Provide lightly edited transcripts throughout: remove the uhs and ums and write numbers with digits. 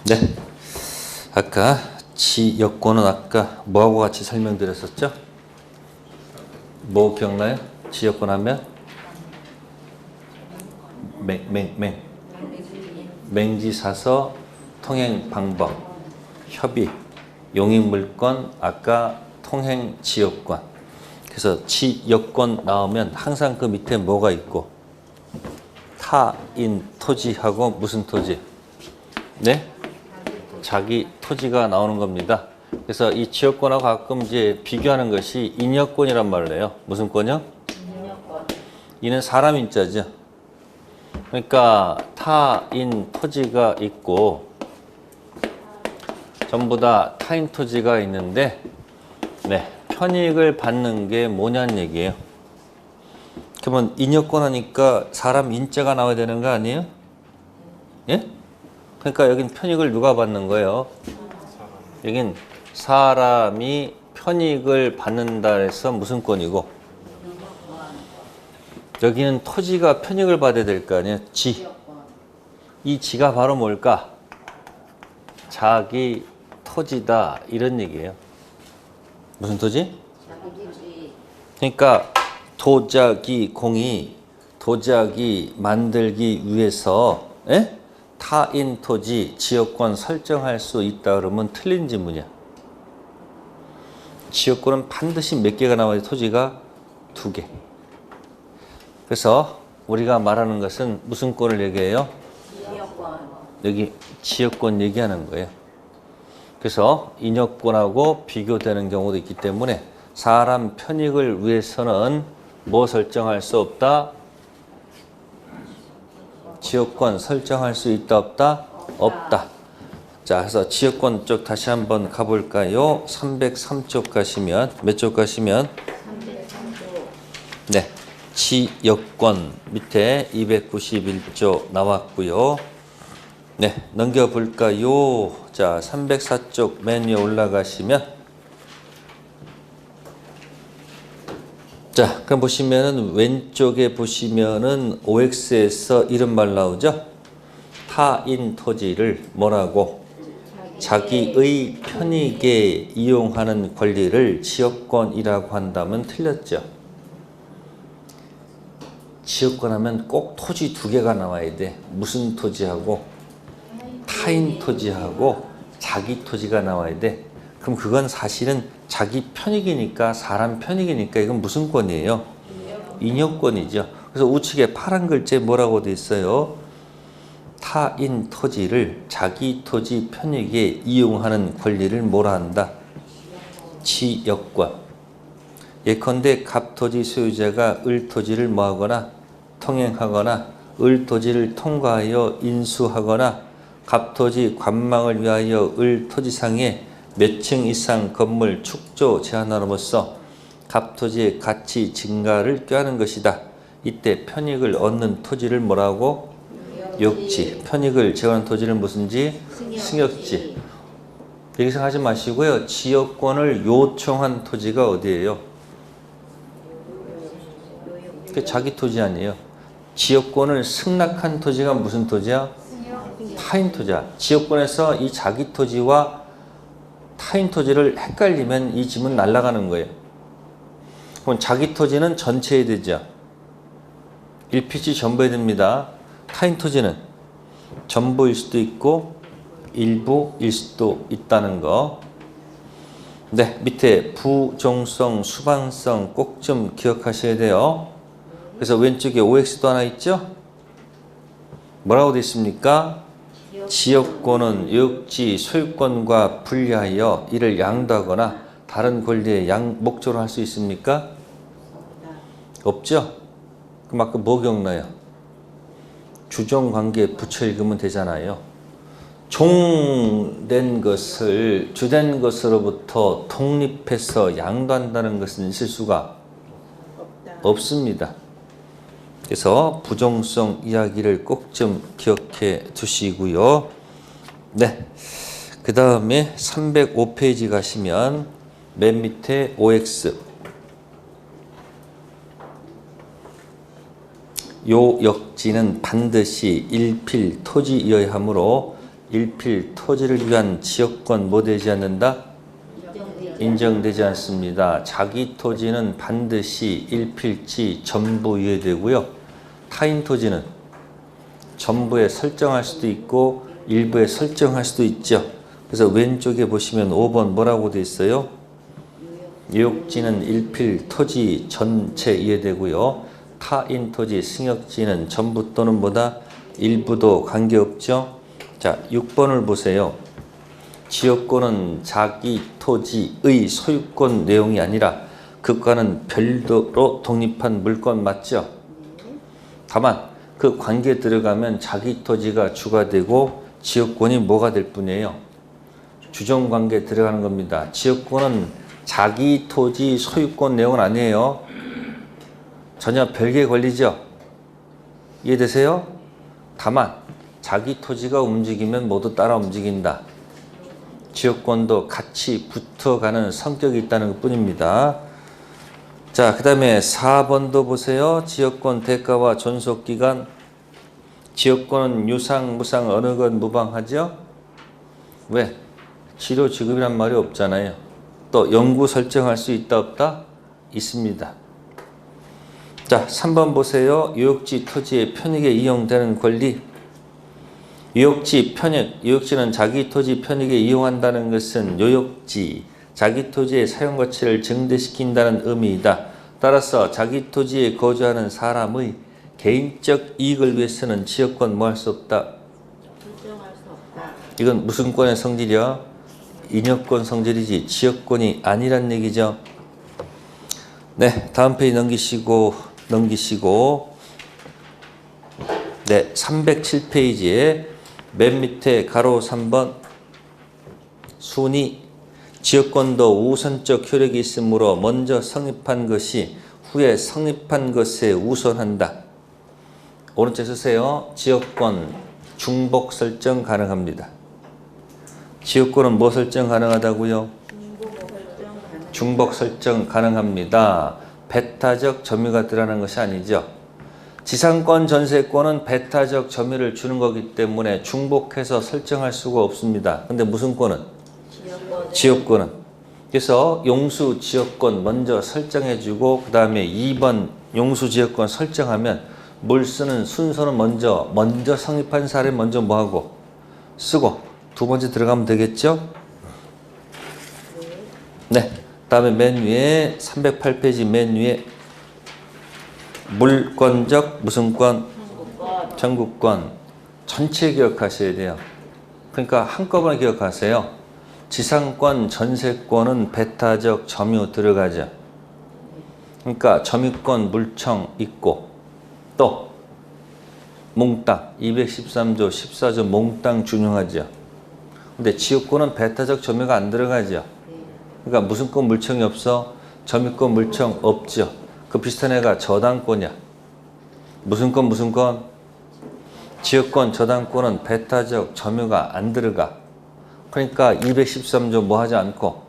네. 아까 지역권은 아까 뭐하고 같이 설명드렸었죠? 뭐 기억나요? 지역권 하면 맹지사서, 통행 방법, 협의, 용익물권, 아까 통행 지역권. 그래서 지역권 나오면 항상 그 밑에 뭐가 있고, 타인 토지하고 무슨 토지? 네? 자기 토지가 나오는 겁니다. 그래서 이 지역권하고 가끔 이제 비교하는 것이 인여권이란 말을 해요. 무슨 권이요? 인여권. 이는 사람 인자죠. 그러니까 타인 토지가 있고 전부 다 타인 토지가 있는데 네, 편익을 받는 게 뭐냐는 얘기예요. 그러면 인여권 하니까 사람 인자가 나와야 되는 거 아니에요? 예? 그러니까 여긴 편익을 누가 받는 거예요? 여긴 사람이 편익을 받는다 해서 무슨 권이고, 여기는 토지가 편익을 받아야 될 거 아니에요? 지. 이 지가 바로 뭘까? 자기 토지다 이런 얘기예요. 무슨 토지? 그러니까 도자기 공이 도자기 만들기 위해서 타인 토지 지역권 설정할 수 있다 그러면 틀린 질문이야. 지역권은 반드시 몇 개가 나와야 돼? 토지가 2개. 그래서 우리가 말하는 것은 무슨 권을 얘기해요? 지역권. 여기 지역권 얘기하는 거예요. 그래서 인여권하고 비교되는 경우도 있기 때문에 사람 편익을 위해서는 뭐 설정할 수 없다? 지역권 설정할 수 있다 없다? 없다. 자, 그래서 지역권 쪽 다시 한번 가볼까요? 303쪽 가시면 몇 쪽 가시면? 303쪽. 네. 지역권 밑에 291조 나왔고요. 네, 넘겨볼까요? 자, 304쪽 맨 위에 올라가시면 자, 그럼 보시면은 왼쪽에 보시면은 OX에서 이런 말 나오죠? 타인 토지를 뭐라고? 자기의 편익에 이용하는 권리를 지역권이라고 한다면 틀렸죠. 지역권 하면 꼭 토지 2개가 나와야 돼. 무슨 토지하고 타인 토지하고 자기 토지가 나와야 돼. 그럼 그건 사실은 자기 편익이니까 사람 편익이니까 이건 무슨 권이에요? 인여권이죠. 그래서 우측에 파란 글자에 뭐라고 돼 있어요? 타인 토지를 자기 토지 편익에 이용하는 권리를 뭐라 한다? 지역권. 예컨대 갑토지 소유자가 을토지를 뭐하거나 통행하거나 을토지를 통과하여 인수하거나 갑토지 관망을 위하여 을토지상에 몇 층 이상 건물 축조 제한함으로써 갑토지의 가치 증가를 꾀하는 것이다. 이때 편익을 얻는 토지를 뭐라고? 욕지. 편익을 제어하는 토지를 무슨지? 승역지. 이렇게 생각하지 마시고요. 지역권을 요청한 토지가 어디예요? 그게 자기 토지 아니에요. 지역권을 승낙한 토지가 무슨 토지야? 타인 토지야. 지역권에서 이 자기 토지와 타인 토지를 헷갈리면 이 지문 날아가는 거예요. 그럼 자기 토지는 전체에 되죠. 일필지 전부에 됩니다. 타인 토지는 전부일 수도 있고 일부일 수도 있다는 거. 네, 밑에 부종성, 수방성 꼭 좀 기억하셔야 돼요. 그래서 왼쪽에 OX도 하나 있죠? 뭐라고 되어 있습니까? 지역권은 욕지 소유권과 분리하여 이를 양도하거나 다른 권리의 목적으로 할 수 있습니까? 없죠? 그럼 아까 뭐 기억나요? 주종관계 붙여 읽으면 되잖아요. 종된 것을 주된 것으로부터 독립해서 양도한다는 것은 있을 수가 없습니다. 그래서 부정성 이야기를 꼭 좀 기억해 두시고요. 네. 그 다음에 305페이지 가시면 맨 밑에 OX. 요 역지는 반드시 일필 토지이어야 하므로 일필 토지를 위한 지역권 뭐 되지 않는다? 인정되지 않습니다. 자기 토지는 반드시 일필지 전부 이해되고요. 타인 토지는 전부에 설정할 수도 있고 일부에 설정할 수도 있죠. 그래서 왼쪽에 보시면 5번 뭐라고 돼 있어요? 유역지는 일필 토지 전체 이해되고요. 타인 토지 승역지는 전부 또는 뭐다? 일부도 관계없죠. 자, 6번을 보세요. 지역권은 자기 토지의 소유권 내용이 아니라 그과는 별도로 독립한 물권 맞죠? 다만 그 관계에 들어가면 자기 토지가 주가 되고 지역권이 뭐가 될 뿐이에요? 주정관계에 들어가는 겁니다. 지역권은 자기 토지 소유권 내용은 아니에요. 전혀 별개의 권리죠. 이해되세요? 다만 자기 토지가 움직이면 모두 따라 움직인다. 지역권도 같이 붙어가는 성격이 있다는 것 뿐입니다. 자, 그 다음에 4번도 보세요. 지역권 대가와 존속기간. 지역권은 유상, 무상 어느 건 무방하죠? 왜? 치료 지급이란 말이 없잖아요. 또 영구 설정할 수 있다 없다? 있습니다. 자, 3번 보세요. 유역지 토지의 편익에 이용되는 권리. 유역지 편익, 유역지는 자기 토지 편익에 이용한다는 것은 유역지, 자기 토지의 사용 가치를 증대시킨다는 의미이다. 따라서 자기 토지에 거주하는 사람의 개인적 이익을 위해서는 지역권 뭐 할 수 없다? 설정할 수 없다. 이건 무슨 권의 성질이야? 인여권 성질이지 지역권이 아니란 얘기죠. 네, 다음 페이지 넘기시고 네, 307페이지에 맨 밑에 가로 3번 순위 지역권도 우선적 효력이 있으므로 먼저 성립한 것이 후에 성립한 것에 우선한다. 오른쪽 쓰세요. 지역권 중복 설정 가능합니다. 지역권은 뭐 설정 가능하다고요? 중복 설정 가능합니다. 배타적 점유가 들어가는 것이 아니죠. 지상권 전세권은 배타적 점유를 주는 거기 때문에 중복해서 설정할 수가 없습니다. 근데 무슨 권은? 지역권은. 그래서 용수 지역권 먼저 설정해주고 그 다음에 2번 용수 지역권 설정하면 뭘 쓰는 순서는 먼저 성립한 사례 먼저 뭐하고 쓰고 두 번째 들어가면 되겠죠? 네. 다음에 맨 위에 308페이지 맨 위에 물권적 무슨 권? 청구권. 전체 기억하셔야 돼요. 그러니까 한꺼번에 기억하세요. 지상권, 전세권은 배타적 점유 들어가죠. 그러니까 점유권, 물청 있고 또 몽땅 213조, 14조 몽땅 준용하죠. 근데 지역권은 배타적 점유가 안 들어가죠. 그러니까 무슨 권 물청이 없어? 점유권 물청 없죠. 그 비슷한 애가 저당권이야. 무슨 권? 지역권, 저당권은 배타적 점유가 안 들어가. 그러니까 213조 뭐 하지 않고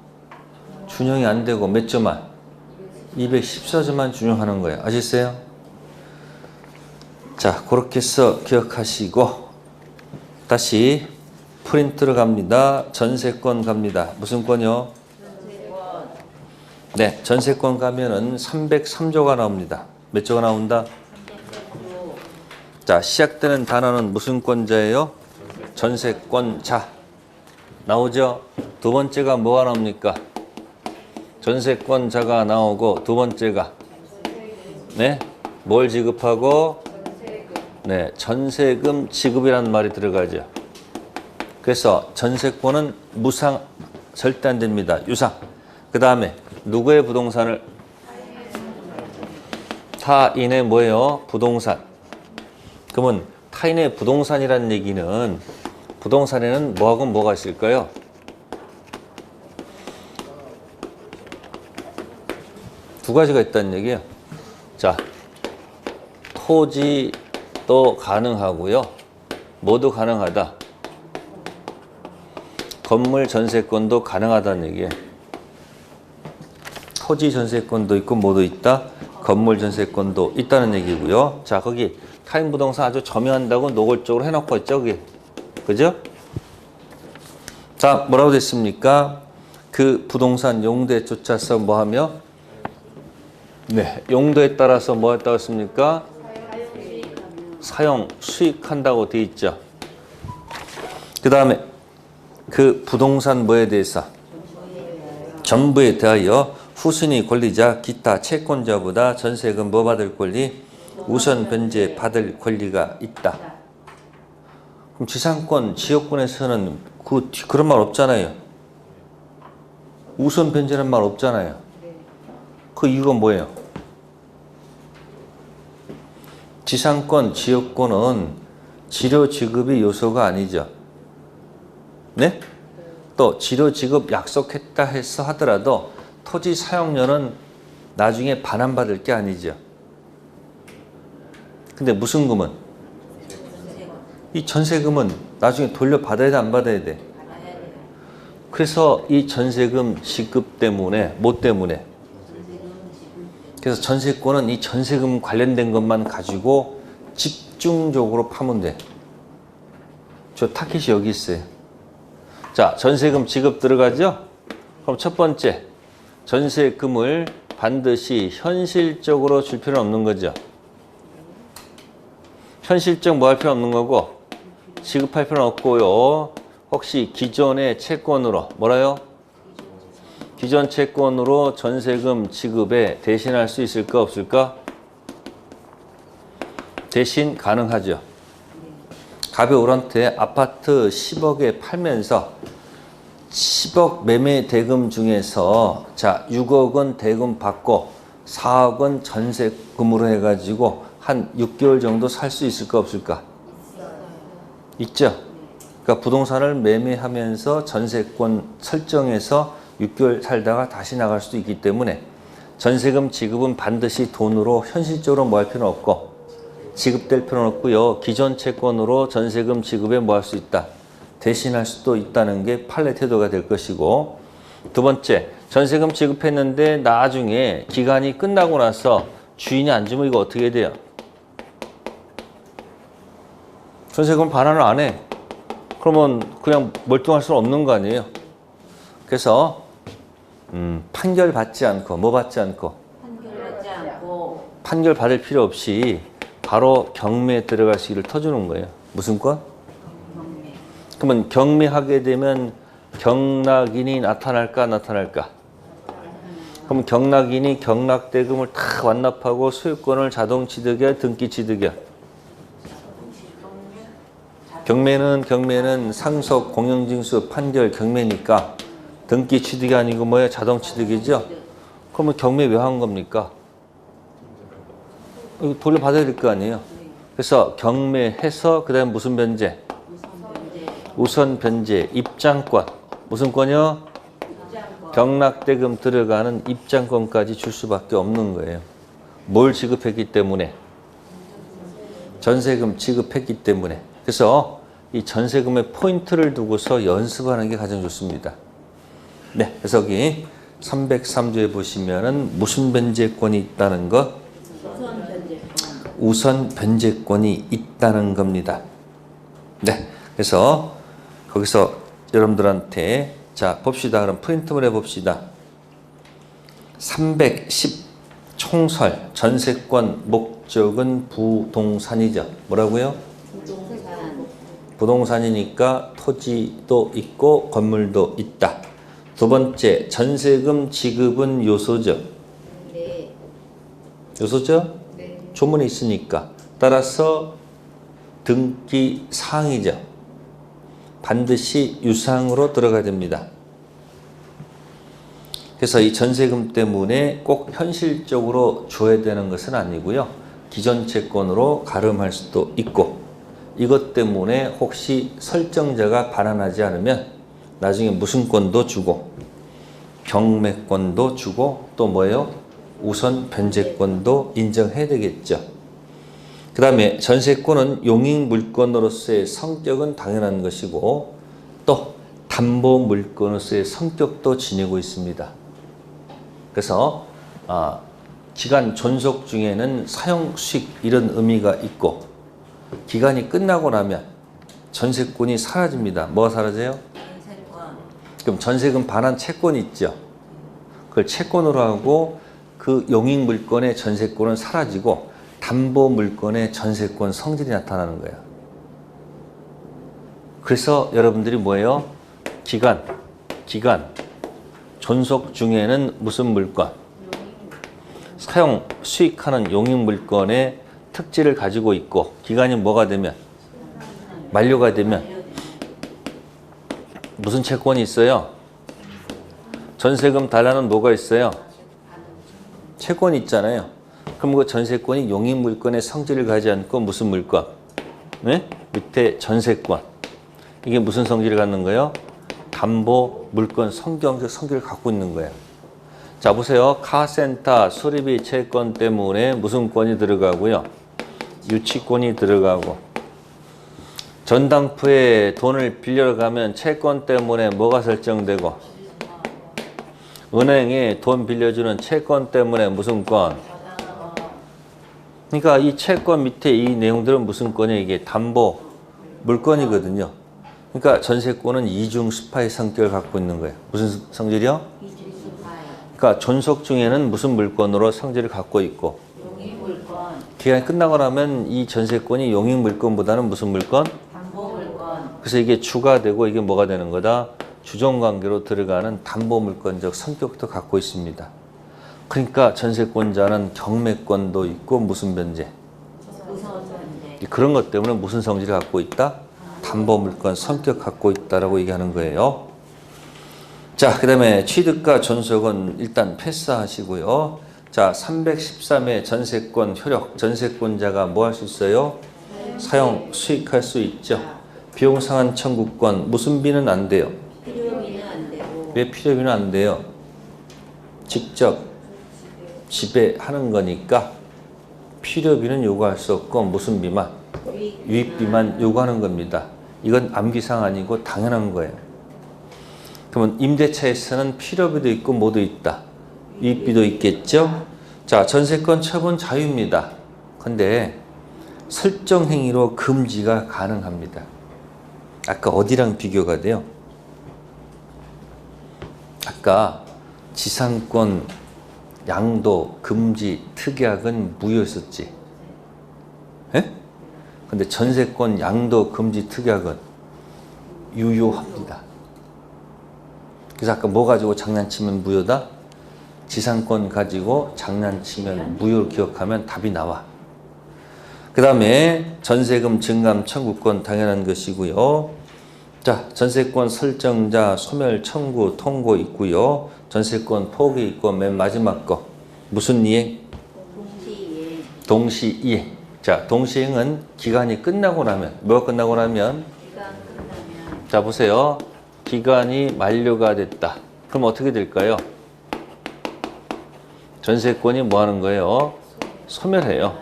준용이 안 되고 몇 조만? 214조만 준용하는 거예요. 아시겠어요? 자, 그렇게 해서 기억하시고 다시 프린트로 갑니다. 전세권 갑니다. 무슨 권이요? 네, 전세권 가면은 303조가 나옵니다. 몇 조가 나온다? 자, 시작되는 단어는 무슨 권자예요? 전세권자. 나오죠? 두 번째가 뭐가 나옵니까? 전세권자가 나오고 두 번째가 네, 뭘 지급하고? 네, 전세금 지급이라는 말이 들어가죠. 그래서 전세권은 무상 절대 안 됩니다. 유상. 그 다음에 누구의 부동산을? 타인의 뭐예요? 부동산. 그러면 타인의 부동산이라는 얘기는 부동산에는 뭐하고 뭐가 있을까요? 두 가지가 있다는 얘기예요. 자, 토지도 가능하고요. 뭐도 가능하다. 건물 전세권도 가능하다는 얘기예요. 토지 전세권도 있고 뭐도 있다. 건물 전세권도 있다는 얘기고요. 자, 거기 타인 부동산 아주 점유한다고 노골적으로 해놓고 있죠. 그게. 그죠? 자, 뭐라고 됐습니까? 그 부동산 용도에 쫓아서 뭐하며? 네, 용도에 따라서 뭐 했다고 했습니까? 사용, 수익한다고 돼 있죠. 그 다음에 그 부동산 뭐에 대해서? 전부에 대하여 후순위 권리자, 기타 채권자보다 전세금 뭐 받을 권리? 우선 변제 받을 권리가 있다. 그럼 지상권, 지역권에서는 그런 말 없잖아요. 우선 변제라는 말 없잖아요. 그 이유가 뭐예요? 지상권, 지역권은 지료 지급이 요소가 아니죠. 네? 또 지료 지급 약속했다 해서 하더라도 토지 사용료는 나중에 반환받을 게 아니죠. 근데 무슨 금은? 이 전세금은 나중에 돌려받아야 돼, 안 받아야 돼? 그래서 이 전세금 지급 때문에, 뭐 때문에? 그래서 전세권은 이 전세금 관련된 것만 가지고 집중적으로 파면 돼. 저 타켓이 여기 있어요. 자, 전세금 지급 들어가죠? 그럼 첫 번째, 전세금을 반드시 현실적으로 줄 필요는 없는 거죠. 현실적 뭐 할 필요 없는 거고, 지급할 필요는 없고요. 혹시 기존의 채권으로, 뭐라요? 기존 채권으로 전세금 지급에 대신할 수 있을까, 없을까? 대신 가능하죠. 갑이 오런테 아파트 10억에 팔면서 10억 매매 대금 중에서 자 6억은 대금 받고 4억은 전세금으로 해가지고 한 6개월 정도 살 수 있을까 없을까? 있죠. 그러니까 부동산을 매매하면서 전세권 설정해서 6개월 살다가 다시 나갈 수도 있기 때문에 전세금 지급은 반드시 돈으로 현실적으로 뭐 할 필요는 없고 지급될 필요는 없고요. 기존 채권으로 전세금 지급에 뭐 할 수 있다. 대신할 수도 있다는 게 판례 태도가 될 것이고, 두 번째, 전세금 지급했는데 나중에 기간이 끝나고 나서 주인이 안 주면 이거 어떻게 돼요? 전세금 반환을 안 해. 그러면 그냥 멀뚱할 수는 없는 거 아니에요. 그래서 판결 받지 않고 뭐 받지 않고 판결 받을 필요 없이 바로 경매에 들어가시기를 터주는 거예요. 무슨 건? 그러면 경매하게 되면 경락인이 나타날까 나타날까? 그럼 경락인이 경락대금을 다 완납하고 소유권을 자동취득이야 등기취득이야? 경매는 상속 공영징수 판결 경매니까 등기취득이 아니고 뭐야? 자동취득이죠? 그러면 경매 왜 한 겁니까? 이거 돌려받아야 될 거 아니에요? 그래서 경매해서 그 다음에 무슨 변제? 우선 변제, 입장권. 무슨 권이요? 경락대금 들어가는 입장권까지 줄 수밖에 없는 거예요. 뭘 지급했기 때문에? 전세금 지급했기 때문에. 그래서 이 전세금의 포인트를 두고서 연습하는 게 가장 좋습니다. 네, 그래서 여기 303조에 보시면은 무슨 변제권이 있다는 것? 우선 변제권이 있다는 겁니다. 네, 그래서 거기서 여러분들한테 자 봅시다. 그럼 프린트물 해봅시다. 310 총설 전세권 목적은 부동산이죠. 뭐라고요? 부동산이니까 토지도 있고 건물도 있다. 두 번째, 전세금 지급은 요소죠. 네. 요소죠? 네. 조문이 있으니까. 따라서 등기 사항이죠. 반드시 유상으로 들어가야 됩니다. 그래서 이 전세금 때문에 꼭 현실적으로 줘야 되는 것은 아니고요. 기존 채권으로 가름할 수도 있고, 이것 때문에 혹시 설정자가 반환하지 않으면 나중에 무슨 권도 주고 경매권도 주고 또 뭐예요? 우선 변제권도 인정해야 되겠죠. 그 다음에 전세권은 용익물권으로서의 성격은 당연한 것이고 또 담보물권으로서의 성격도 지니고 있습니다. 그래서 기간 존속 중에는 사용수익 이런 의미가 있고 기간이 끝나고 나면 전세권이 사라집니다. 뭐가 사라져요? 지금 전세금 반환 채권이 있죠. 그걸 채권으로 하고 그 용익 물건의 전세권은 사라지고 담보 물건의 전세권 성질이 나타나는 거예요. 그래서 여러분들이 뭐예요? 기간, 존속 중에는 무슨 물건? 사용, 수익하는 용익 물건의 특질을 가지고 있고 기간이 뭐가 되면? 만료가 되면 무슨 채권이 있어요? 전세금 달라는 뭐가 있어요? 채권이 있잖아요. 그럼 그 전세권이 용익 물건의 성질을 가지지 않고 무슨 물건? 네? 밑에 전세권. 이게 무슨 성질을 갖는 거예요? 담보 물건 성경적 성질을 갖고 있는 거예요. 자, 보세요. 카센터 수리비 채권 때문에 무슨 권이 들어가고요? 유치권이 들어가고. 전당포에 돈을 빌려 가면 채권 때문에 뭐가 설정되고? 은행에 돈 빌려주는 채권 때문에 무슨 권? 그러니까 이 채권 밑에 이 내용들은 무슨 권이에요? 이게 담보 물건이거든요. 그러니까 전세권은 이중 스파의 성격을 갖고 있는 거예요. 무슨 성질이요? 그러니까 존속 중에는 무슨 물건으로 성질을 갖고 있고 용익 물건. 기간이 끝나고 나면 이 전세권이 용익 물건보다는 무슨 물건? 담보 물건. 그래서 이게 주가 되고 이게 뭐가 되는 거다? 주종관계로 들어가는 담보 물건적 성격도 갖고 있습니다. 그러니까 전세권자는 경매권도 있고 무슨 변제? 우선변제. 그런 것 때문에 무슨 성질을 갖고 있다? 담보 물건 성격 갖고 있다라고 얘기하는 거예요. 자, 그 다음에 취득과 존속은 일단 패스하시고요. 자, 313의 전세권 효력. 전세권자가 뭐 할 수 있어요? 사용, 수익할 수 있죠. 비용 상환 청구권. 무슨 비는 안 돼요? 필요비는 안 되고. 왜 필요비는 안 돼요? 직접 지배하는 거니까 필요비는 요구할 수 없고 무슨 비만? 유익비만 요구하는 겁니다. 이건 암기상 아니고 당연한 거예요. 그러면 임대차에서는 필요비도 있고 뭐도 있다? 유익비도 있겠죠? 자, 전세권 처분 자유입니다. 근데 설정 행위로 금지가 가능합니다. 아까 어디랑 비교가 돼요? 아까 지상권, 양도, 금지, 특약은 무효였었지. 예? 근데 전세권, 양도, 금지, 특약은 유효합니다. 그래서 아까 뭐 가지고 장난치면 무효다? 지상권 가지고 장난치면 무효를 기억하면 답이 나와. 그 다음에 전세금 증감 청구권 당연한 것이고요. 자, 전세권 설정자 소멸 청구 통고 있고요. 전세권 포기 있고 맨 마지막 거 무슨 이행? 동시이행. 동시이행. 자, 동시이행은 기간이 끝나고 나면 뭐가 끝나고 나면? 기간 끝나면. 자, 보세요. 기간이 만료가 됐다. 그럼 어떻게 될까요? 전세권이 뭐 하는 거예요? 소멸해요.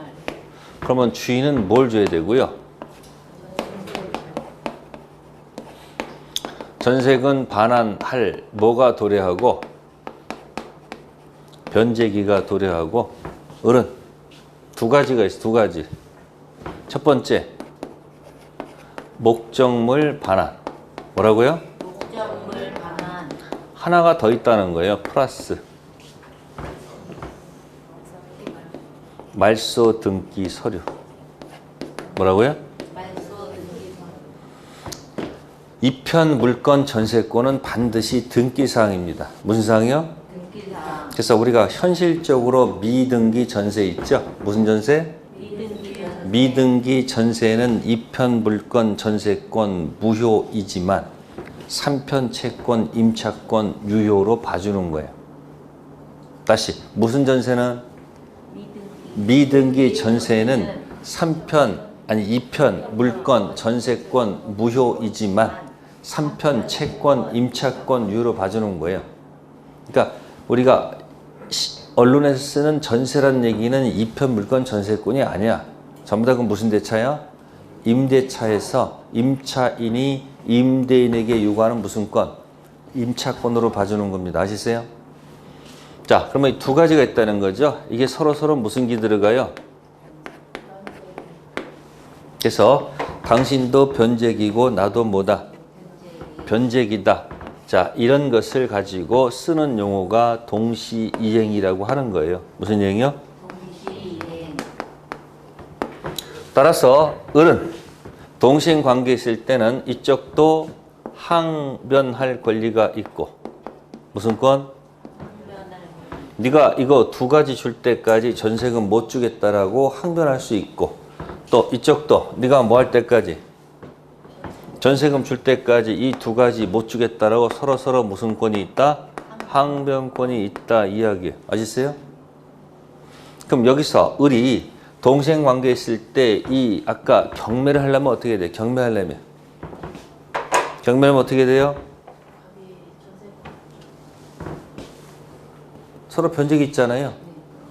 그러면 주인은 뭘 줘야 되고요? 전세금 반환할 뭐가 도래하고 변제기가 도래하고 어른 두 가지가 있어. 두 가지. 첫 번째 목적물 반환. 뭐라고요? 목적물 반환. 하나가 더 있다는 거예요. 플러스 말소 등기 서류. 뭐라고요? 말소 등기서. 이편 물건 전세권은 반드시 등기 사항입니다. 무슨 사항이요? 등기사항. 그래서 우리가 현실적으로 미등기 전세 있죠? 무슨 전세? 미등기 전세. 미등기 전세는 2편 물건 전세권 무효이지만 3편 채권 임차권 유효로 봐주는 거예요. 다시 무슨 전세는? 미등기 전세는 3편 아니 2편 물건 전세권 무효이지만 3편 채권 임차권 유효로 봐주는 거예요. 그러니까 우리가 언론에서 쓰는 전세라는 얘기는 2편 물건 전세권이 아니야. 전부 다 그 무슨 대차야? 임대차에서 임차인이 임대인에게 요구하는 무슨 권? 임차권으로 봐주는 겁니다. 아시세요? 자, 그러면 이 두 가지가 있다는 거죠. 이게 서로 무슨 기 들어가요? 그래서 당신도 변제기고 나도 뭐다? 변제기다. 자, 이런 것을 가지고 쓰는 용어가 동시이행이라고 하는 거예요. 무슨 이행이요? 동시이행. 따라서 을은 동시행 관계에 있을 때는 이쪽도 항변할 권리가 있고 무슨 권? 네가 이거 두 가지 줄 때까지 전세금 못 주겠다라고 항변할 수 있고 또 이쪽도 네가 뭐 할 때까지 전세금 줄 때까지 이 두 가지 못 주겠다라고 서로 무슨 권이 있다? 항변권이 있다 이야기 아시세요? 그럼 여기서 을이 동생 관계에 있을 때 이 아까 경매를 하려면 어떻게 돼? 경매하려면 어떻게 돼요? 서로 변적이 있잖아요.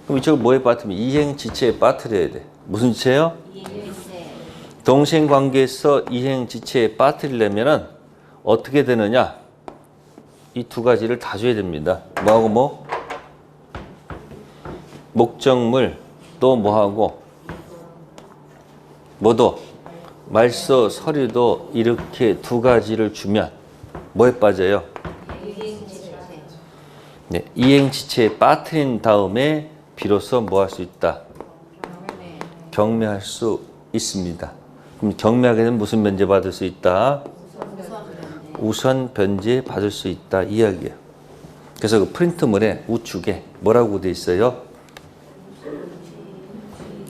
그럼 이쪽을 뭐에 빠뜨리면 이행지체에 빠뜨려야 돼. 무슨 지체요? 이행지체. 동생 관계에서 이행지체에 빠뜨리려면은 어떻게 되느냐? 이 두 가지를 다 줘야 됩니다. 뭐하고 뭐? 목적물 또 뭐하고? 뭐도? 말소 서류도 이렇게 두 가지를 주면 뭐에 빠져요? 이행지체. 네, 이행지체에 빠뜨린 다음에 비로소 뭐 할 수 있다? 경매. 경매할 수 있습니다. 그럼 경매하게 되면 무슨 면제 받을 수 있다? 우선 변제 받을 수 있다 이야기예요. 그래서 그 프린트물에 우측에 뭐라고 돼 있어요?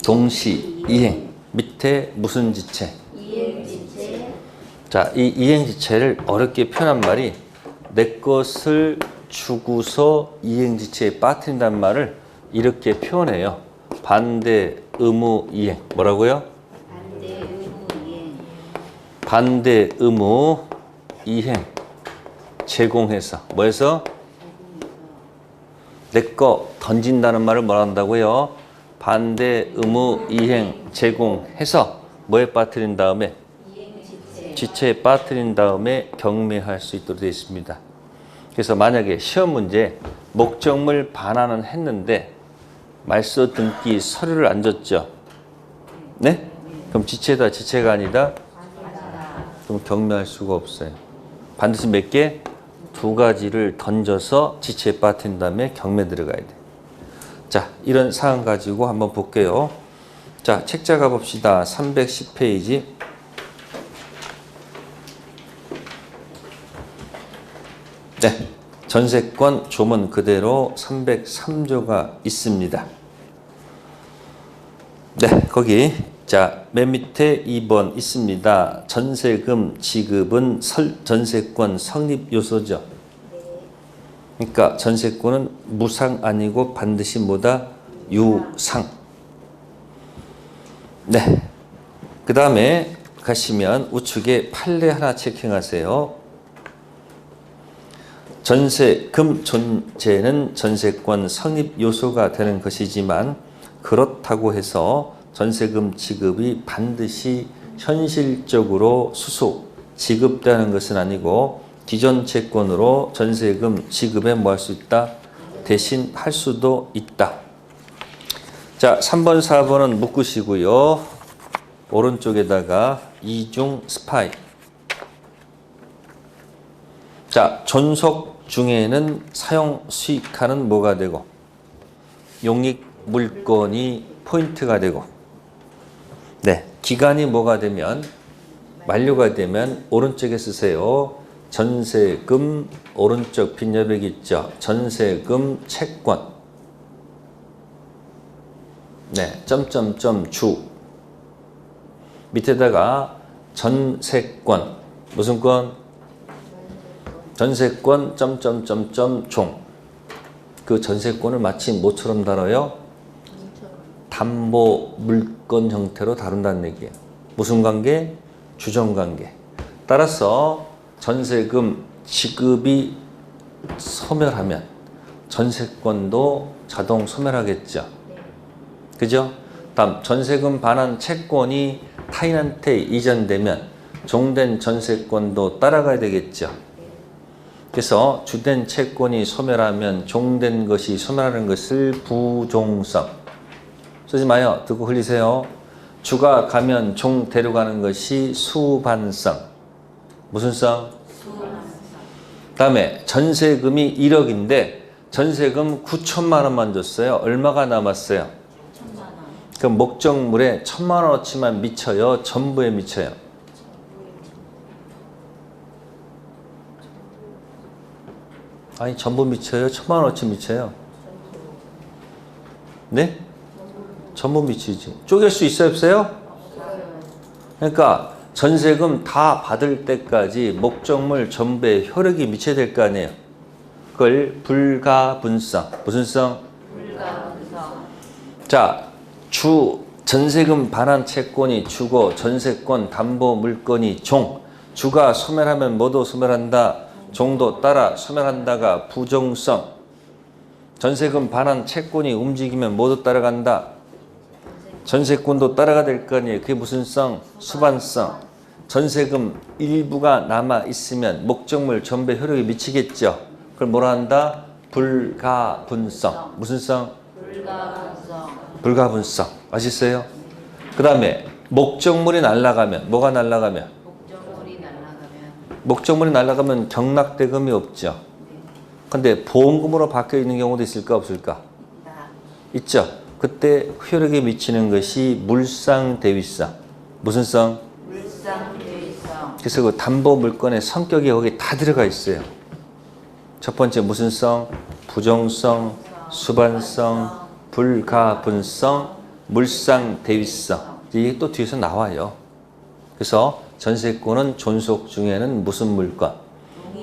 동시 이행 밑에 무슨 지체? 이행지체. 자, 이 이행지체를 어렵게 표현한 말이 내 것을 주고서 이행지체에 빠뜨린다는 말을 이렇게 표현해요. 반대 의무 이행. 뭐라고요? 반대 의무 이행. 반대 의무 이행 제공해서 뭐해서? 내 거 던진다는 말을 뭐라 한다고요? 반대 의무 이행 제공해서 뭐에 빠뜨린 다음에? 이행지체. 지체에 빠뜨린 다음에 경매할 수 있도록 되어 있습니다. 그래서 만약에 시험 문제 목적물 반환은 했는데 말소 등기 서류를 안 줬죠. 네? 그럼 지체다 지체가 아니다? 그럼 경매할 수가 없어요. 반드시 몇 개? 두 가지를 던져서 지체에 빠뜨린 다음에 경매 들어가야 돼. 자, 이런 사항 가지고 한번 볼게요. 자, 책자 가봅시다. 310페이지. 네, 전세권 조문 그대로 303조가 있습니다. 네, 거기 자, 맨 밑에 2번 있습니다. 전세금 지급은 전세권 성립 요소죠. 그러니까 전세권은 무상 아니고 반드시 뭐다? 유상. 네. 그 다음에 가시면 우측에 판례 하나 체킹하세요. 전세금 존재는 전세권 성립 요소가 되는 것이지만 그렇다고 해서 전세금 지급이 반드시 현실적으로 수수 지급되는 것은 아니고 기존 채권으로 전세금 지급에 뭐 할 수 있다? 대신 할 수도 있다. 자, 3번, 4번은 묶으시고요. 오른쪽에다가 이중 스파이. 자, 존속 중에는 사용 수익하는 뭐가 되고 용익 물건이 포인트가 되고 네, 기간이 뭐가 되면 만료가 되면 오른쪽에 쓰세요. 전세금 오른쪽 빈 여백 있죠. 전세금 채권 네, 점점점 주 밑에다가 전세권 무슨 권? 전세권 점점점점 종. 그 전세권을 마치 뭐처럼 다뤄요? 담보 물건 형태로 다룬다는 얘기예요. 무슨 관계? 주정 관계. 따라서 전세금 지급이 소멸하면 전세권도 자동 소멸하겠죠. 그죠? 다음 전세금 반환 채권이 타인한테 이전되면 종된 전세권도 따라가야 되겠죠. 그래서 주된 채권이 소멸하면 종된 것이 소멸하는 것을 부종성 쓰지 마요. 듣고 흘리세요. 주가 가면 종 데려가는 것이 수반성. 무슨 성? 다음에 전세금이 1억인데 전세금 9천만 원만 줬어요. 얼마가 남았어요? 1,000만 원. 그럼 목적물에 1,000만 원어치만 미쳐요? 전부에 미쳐요? 아니 전부 미쳐요? 1,000만 원어치 미쳐요? 네? 전부 미치지. 쪼갤 수 있어요? 없어요? 그러니까 전세금 다 받을 때까지 목적물 전부에 효력이 미쳐야 될 거 아니에요. 그걸 불가분성. 무슨 성? 불가분성. 자, 전세금 반환 채권이 주고 전세권 담보 물건이 종. 주가 소멸하면 뭐도 소멸한다. 종도 따라 소멸한다가 부종성. 전세금 반환 채권이 움직이면 뭐도 따라간다. 전세권도 따라가 될 거 아니에요. 그게 무슨 성? 수반성. 전세금 일부가 남아 있으면 목적물 전부에 효력이 미치겠죠. 그걸 뭐라 한다? 불가분성. 무슨 성? 불가분성. 불가분성. 아시겠어요? 그 다음에 목적물이 날아가면 뭐가 날아가면? 목적물이 날아가면 목적물이 날아가면 경락대금이 없죠. 근데 보험금으로 바뀌어 있는 경우도 있을까 없을까? 나 있죠. 그때 효력에 미치는 것이 물상대위성. 무슨 성? 물상대위성. 그래서 그 담보 물건의 성격이 거기 다 들어가 있어요. 첫 번째 무슨 성? 부정성, 수반성, 불가분성, 물상대위성. 이게 또 뒤에서 나와요. 그래서 전세권은 존속 중에는 무슨 물건?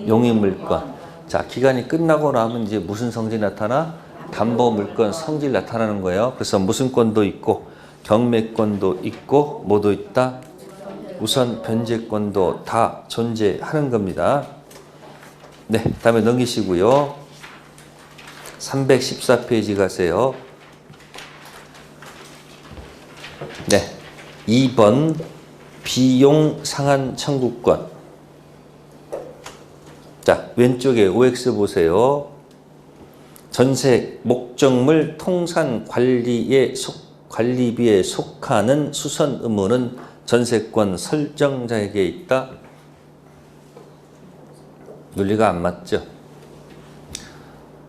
용익물건. 자, 기간이 끝나고 나면 이제 무슨 성질이 나타나? 담보 물건 성질이 나타나는 거예요. 그래서 무슨 권도 있고 경매권도 있고 뭐도 있다? 우선 변제권도 다 존재하는 겁니다. 네, 다음에 넘기시고요. 314페이지 가세요. 네, 2번 비용 상한 청구권. 자, 왼쪽에 OX 보세요. 전세 목적물 통산 관리비에 속하는 수선 의무는 전세권 설정자에게 있다. 논리가 안 맞죠?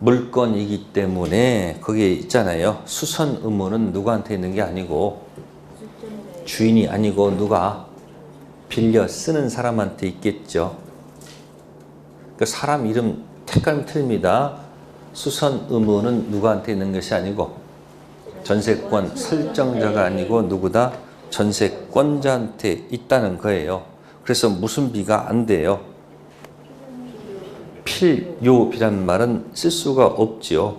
물건이기 때문에 거기에 있잖아요. 수선 의무는 누구한테 있는 게 아니고 주인이 아니고 누가 빌려 쓰는 사람한테 있겠죠. 그 사람 이름 택감이 틀립니다. 수선 의무는 누구한테 있는 것이 아니고 전세권 설정자가 아니고 누구다? 전세권자한테 있다는 거예요. 그래서 무슨 비가 안 돼요. 필요비란 말은 쓸 수가 없지요.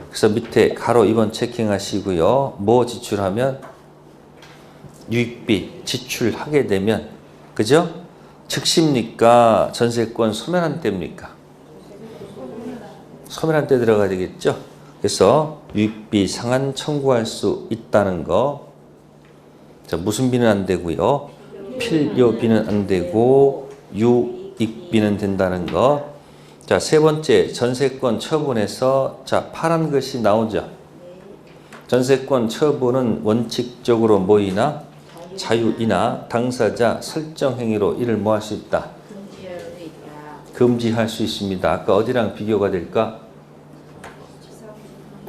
그래서 밑에 가로 2번 체킹하시고요. 뭐 지출하면? 유익비 지출하게 되면, 그죠? 즉시입니까? 전세권 소멸한 때입니까? 소멸한 때 들어가야 되겠죠? 그래서 유익비 상한 청구할 수 있다는 거. 자, 무슨 비는 안 되고요. 필요비는 안 되고 유익비는 된다는 거. 자, 세 번째 전세권 처분에서 자, 파란 것이 나오죠. 전세권 처분은 원칙적으로 뭐이나 자유이나 당사자 설정 행위로 이를 뭐 할 수 있다. 금지할 수 있다. 금지할 수 있습니다. 아까 어디랑 비교가 될까?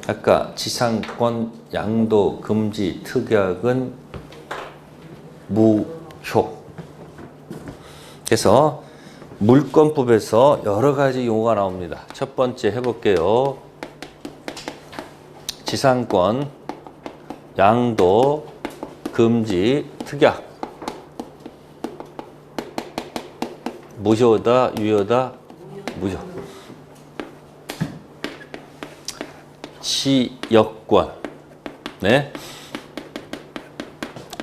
아까 지상권 양도 금지 특약은 무효. 그래서 물권법에서 여러 가지 용어가 나옵니다. 첫 번째 해볼게요. 지상권 양도 금지 특약. 무효다, 유효다, 무효. 지역권, 네,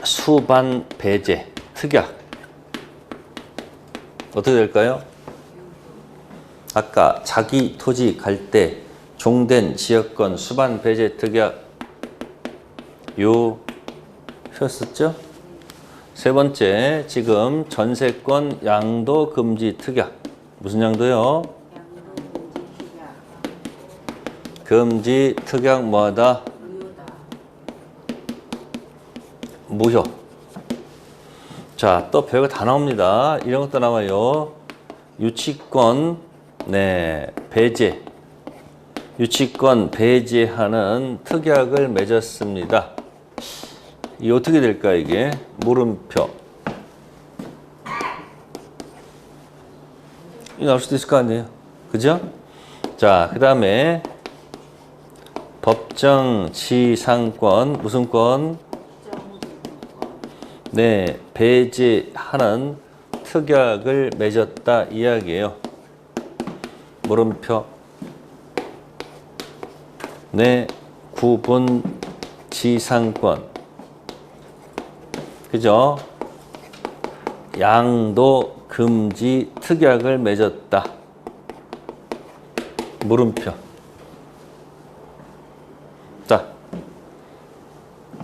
수반 배제 특약. 어떻게 될까요? 아까 자기 토지 갈 때 종된 지역권 수반 배제 특약 유효였었죠? 세 번째, 지금 전세권 양도 금지 특약. 무슨 양도요? 금지 특약 뭐하다? 무효. 자, 또 별거 다 나옵니다. 이런 것도 나와요. 유치권 네, 배제. 유치권 배제하는 특약을 맺었습니다. 이게 어떻게 될까 이게? 물음표. 이 나올 수도 있을 거 아니에요. 그죠? 자, 그 다음에 법정 지상권, 무슨 권? 네, 배제하는 특약을 맺었다 이야기예요. 물음표. 네, 구분 지상권. 그죠? 양도 금지 특약을 맺었다. 물음표. 자,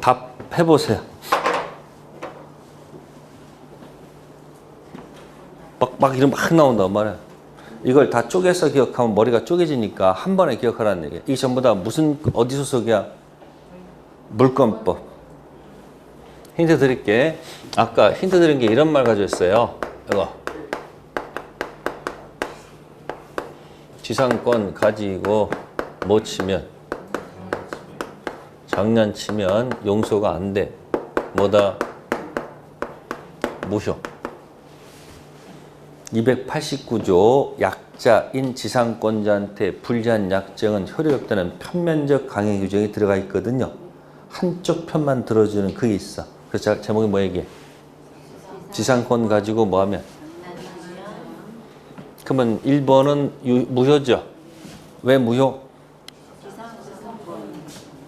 답해보세요. 막 이름 막 나온단 말이야. 이걸 다 쪼개서 기억하면 머리가 쪼개지니까 한 번에 기억하라는 얘기야. 이게 전부 다 무슨, 어디 소속이야? 물권법. 힌트 드릴게. 아까 힌트 드린 게 이런 말 가지고 있어요. 이거. 지상권 가지고 못 치면, 장난치면 용서가 안 돼. 뭐다? 무효. 289조 약자인 지상권자한테 불리한 약정은 효력이 없다는 편면적 강행 규정이 들어가 있거든요. 한쪽 편만 들어주는 그게 있어. 그래서 제목이 뭐 얘기해? 지상권 가지고 뭐 하면? 그러면 1번은 무효죠? 왜 무효?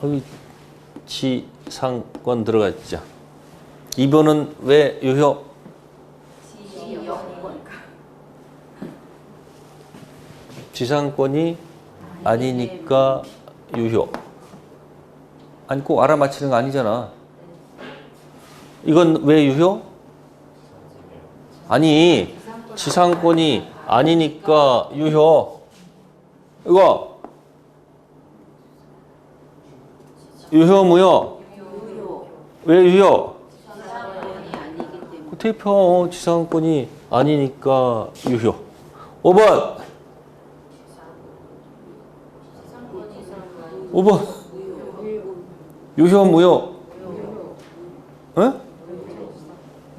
여기 지상권 들어가 있죠. 2번은 왜 유효? 지상권이 아니니까 유효. 아니 꼭 알아맞히는 거 아니잖아. 이건 왜 유효? 아니 지상권이 아니니까 유효. 이거 유효 무효? 왜 유효? 대표 지상권이 아니니까 유효. 5번 5번 유효 무효? 에?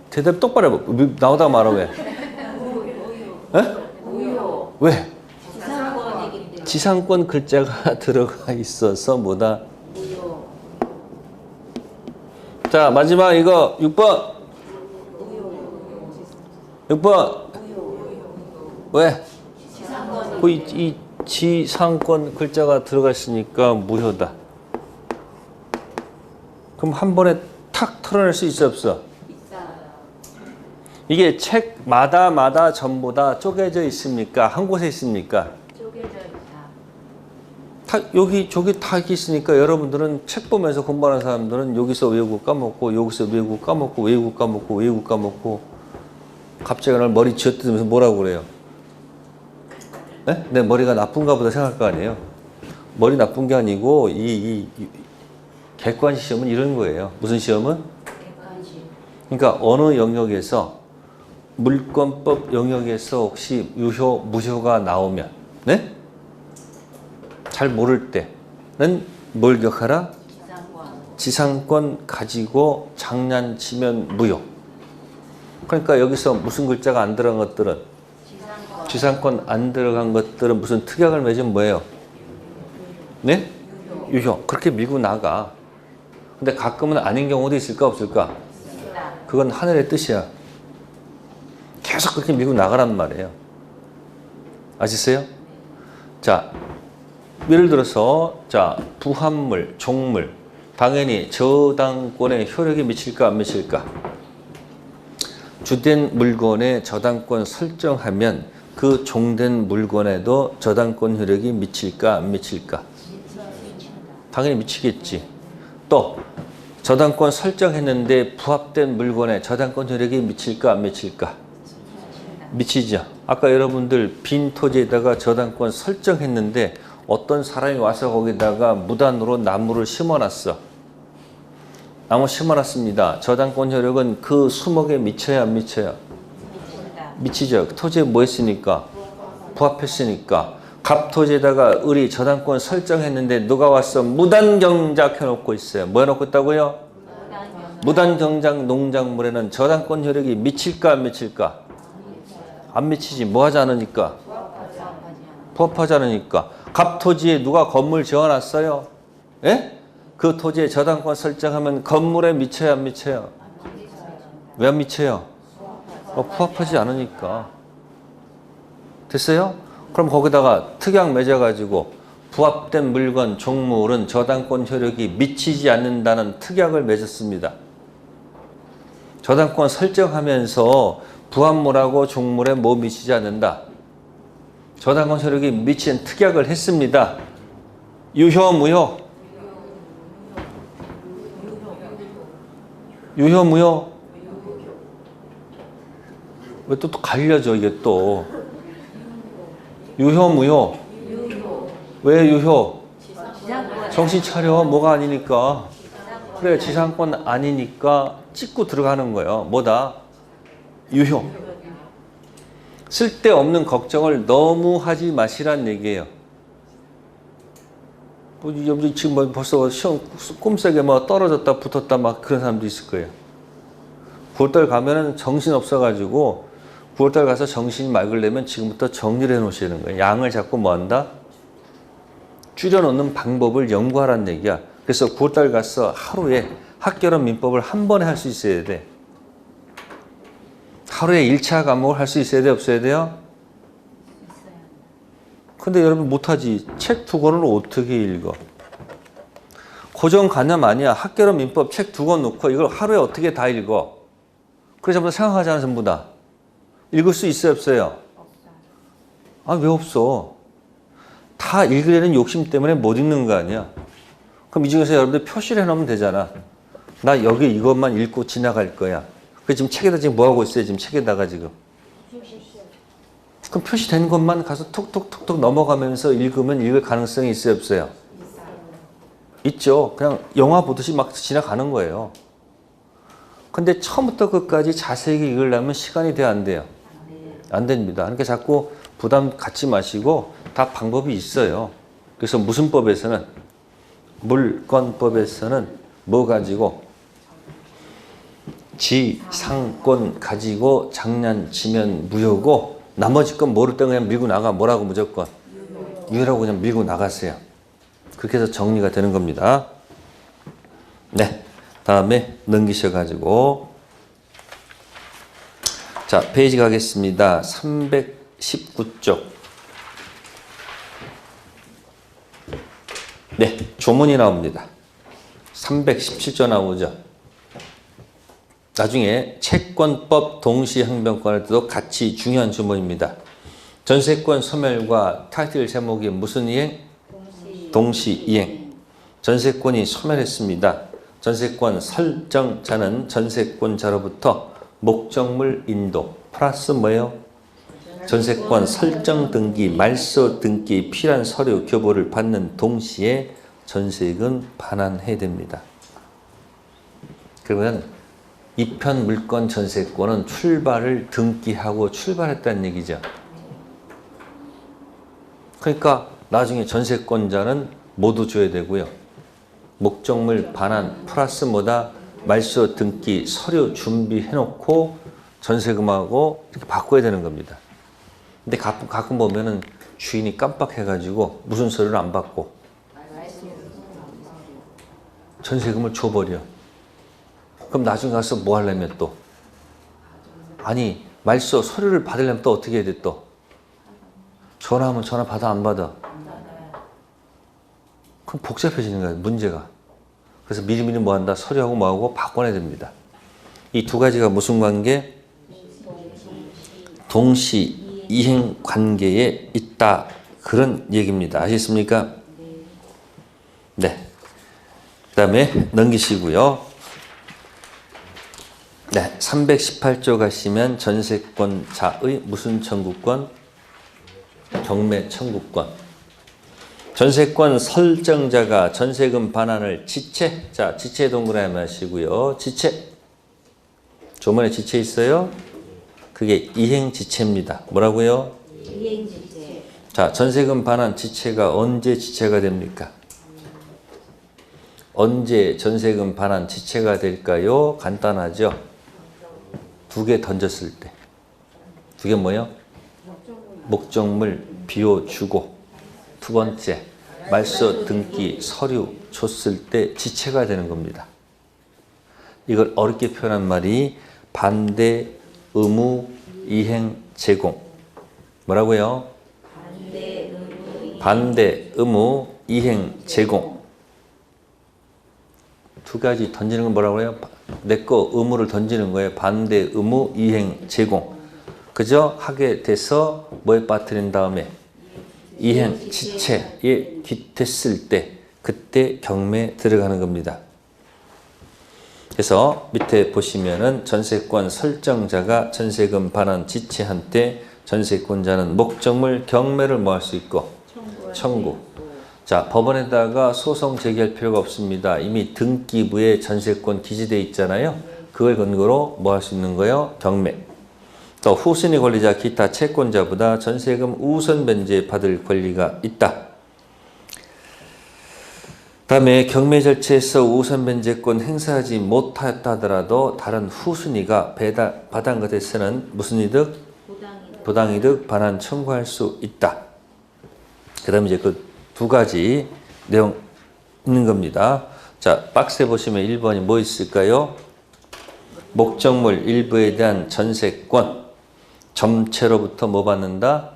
대답 똑바로 해봐. 나오다가 말아 왜? 에? 왜? 지상권 글자가 들어가 있어서 뭐다? 자 마지막 이거 6번 6번 왜? 이 지상권 글자가 들어가 있으니까 무효다. 그럼 한 번에 탁 털어낼 수 있어 없어? 이게 책마다 전부 다 쪼개져 있습니까? 한 곳에 있습니까? 쪼개져 있다. 여기 저기 다 있으니까 여러분들은 책 보면서 공부하는 사람들은 여기서 외우고 까먹고 여기서 외우고 까먹고 외우고 까먹고 외우고 까먹고 갑자기 오늘 머리 쥐어뜯으면서 뭐라고 그래요? 네? 내 머리가 나쁜가 보다 생각할 거 아니에요. 머리 나쁜 게 아니고 이 객관식 시험은 이런 거예요. 무슨 시험은? 객관식. 그러니까 어느 영역에서 물권법 영역에서 혹시 유효, 무효가 나오면 네? 잘 모를 때는 뭘 기억하라? 지상권 가지고 장난치면 무효. 그러니까 여기서 무슨 글자가 안 들어간 것들은 지상권 안 들어간 것들은 무슨 특약을 맺으면 뭐예요? 네? 유효. 그렇게 밀고 나가. 근데 가끔은 아닌 경우도 있을까 없을까? 그건 하늘의 뜻이야. 계속 그렇게 밀고 나가란 말이에요. 아시겠어요? 자, 예를 들어서 자 부합물, 종물 당연히 저당권에 효력이 미칠까 안 미칠까? 주된 물건에 저당권 설정하면 그 종된 물건에도 저당권 효력이 미칠까 안 미칠까? 당연히 미치겠지. 또 저당권 설정했는데 부합된 물건에 저당권 효력이 미칠까 안 미칠까? 미치죠. 아까 여러분들 빈 토지에다가 저당권 설정했는데 어떤 사람이 와서 거기다가 무단으로 나무를 심어놨어. 나무 심어놨습니다. 저당권 효력은 그 수목에 미쳐야 안 미쳐요? 미치죠. 토지에 뭐 했으니까? 부합했으니까 갑토지에다가 을이 저당권 설정했는데 누가 와서 무단경작 해놓고 있어요. 뭐 해놓고 있다고요? 무단경작 농작물에는 저당권 효력이 미칠까 안 미칠까? 안 미치지. 뭐 하지 않으니까? 부합하지 않으니까. 갑토지에 누가 건물 지어놨어요? 예? 그 토지에 저당권 설정하면 건물에 미쳐요 안 미쳐요? 왜 안 미쳐요? 부합하지 않으니까. 됐어요? 그럼 거기다가 특약 맺어가지고 부합된 물건, 종물은 저당권 효력이 미치지 않는다는 특약을 맺었습니다. 저당권 설정하면서 부합물하고 종물에 뭐 미치지 않는다. 저당권 효력이 미치는 특약을 했습니다. 유효, 무효? 유효, 무효? 왜 또 갈려져 이게 또? 유효, 무효? 왜 유효? 정신 차려. 뭐가 아니니까. 그래, 지상권 아니니까 찍고 들어가는 거예요. 뭐다? 유효. 쓸데없는 걱정을 너무 하지 마시란 얘기예요. 뭐, 지금 뭐 벌써 시험 꼼짝에 뭐 떨어졌다 붙었다 막 그런 사람도 있을 거예요. 9월달 가면은 정신 없어가지고 9월달 가서 정신이 맑으려면 지금부터 정리를 해놓으시는 거예요. 양을 자꾸 뭐 한다? 줄여놓는 방법을 연구하라는 얘기야. 그래서 9월달 가서 하루에 학결혼 민법을 한 번에 할 수 있어야 돼. 하루에 1차 과목을 할 수 있어야 돼, 없어야 돼요? 근데 여러분 못하지. 책 2권을 어떻게 읽어? 고정관념 아니야. 학결혼 민법 책 2권 놓고 이걸 하루에 어떻게 다 읽어? 그래서 전부 다 생각하잖아, 전부 다. 읽을 수 있어요, 없어요? 아, 왜 없어? 다 읽으려는 욕심 때문에 못 읽는 거 아니야? 그럼 이 중에서 여러분들 표시를 해놓으면 되잖아. 나 여기 이것만 읽고 지나갈 거야. 그 지금 책에다 지금 뭐 하고 있어요? 지금 책에다가 지금. 그럼 표시된 것만 가서 톡톡톡톡 넘어가면서 읽으면 읽을 가능성이 있어요, 없어요? 있죠. 그냥 영화 보듯이 막 지나가는 거예요. 근데 처음부터 끝까지 자세히 읽으려면 시간이 돼야 안 돼요? 안 됩니다. 그러니까 자꾸 부담 갖지 마시고 다 방법이 있어요. 그래서 무슨 법에서는 물권법에서는 뭐 가지고 지상권 가지고 장난치면 무효고 나머지 건 모를 때 그냥 밀고 나가. 뭐라고 무조건? 유효라고 그냥 밀고 나가세요. 그렇게 해서 정리가 되는 겁니다. 네. 다음에 넘기셔가지고 자 페이지 가겠습니다. 319쪽. 네, 조문이 나옵니다. 317조 나오죠. 나중에 채권법 동시행변권할 때도 같이 중요한 조문입니다. 전세권 소멸과 타이틀 제목이 무슨 이행? 동시이행. 전세권이 소멸했습니다. 전세권 설정자는 전세권자로부터 목적물 인도 플러스 뭐예요? 전세권 설정 등기, 말소 등기, 필요한 서류 교부를 받는 동시에 전세금 반환해야 됩니다. 그러면 이편 물건 전세권은 출발을 등기하고 출발했다는 얘기죠. 그러니까 나중에 전세권자는 모두 줘야 되고요. 목적물 반환 플러스 뭐다? 말소 등기 서류 준비해놓고 전세금하고 이렇게 바꿔야 되는 겁니다. 근데 가끔 보면은 주인이 깜빡해가지고 무슨 서류를 안 받고 전세금을 줘버려. 그럼 나중에 가서 뭐 하려면 또? 아니 말소 서류를 받으려면 또 어떻게 해야 돼 또? 전화하면 전화 받아 안 받아? 그럼 복잡해지는 거예요 문제가. 그래서 미리미리 뭐 한다? 서류하고 뭐하고 바꿔내야 됩니다. 이 두 가지가 무슨 관계? 동시 이행 관계에 있다. 그런 얘기입니다. 아시겠습니까? 네. 그 다음에 넘기시고요. 네. 318조 가시면 전세권자의 무슨 청구권? 경매 청구권. 전세권 설정자가 전세금 반환을 지체. 자, 지체 동그라미 하시고요. 지체. 조문에 지체 있어요? 그게 이행지체입니다. 뭐라고요? 이행지체. 자, 전세금 반환 지체가 언제 지체가 됩니까? 언제 전세금 반환 지체가 될까요? 간단하죠? 두 개 던졌을 때. 두 개 뭐요? 목적물 비워주고, 두 번째 말소 등기 서류 줬을 때 지체가 되는 겁니다. 이걸 어렵게 표현한 말이 반대 의무 이행 제공. 뭐라고요? 반대 의무 이행 제공. 두 가지 던지는 건 뭐라고 해요? 내 거 의무를 던지는 거예요. 반대 의무 이행 제공. 그죠? 하게 돼서 뭐에 빠뜨린 다음에 이행 지체에 됐을 때 그때 경매에 들어가는 겁니다. 그래서 밑에 보시면은 전세권 설정자가 전세금 반환 지체한 때 전세권자는 목적물 경매를 뭐 할 수 있고 청구. 자, 법원에다가 소송 제기할 필요가 없습니다. 이미 등기부에 전세권 기재되어 있잖아요. 그걸 근거로 뭐 할 수 있는 거예요? 경매. 또 후순위 권리자 기타 채권자보다 전세금 우선 변제 받을 권리가 있다. 다음에 경매 절차에서 우선 변제권 행사하지 못하였다 하더라도 다른 후순위가 받은 것에서는 무슨 이득? 부당이득 반환 청구할 수 있다. 그 다음에 이제 그 두 가지 내용 있는 겁니다. 자, 박스에 보시면 1번이 뭐 있을까요? 목적물 일부에 대한 전세권 점체로부터 뭐 받는다?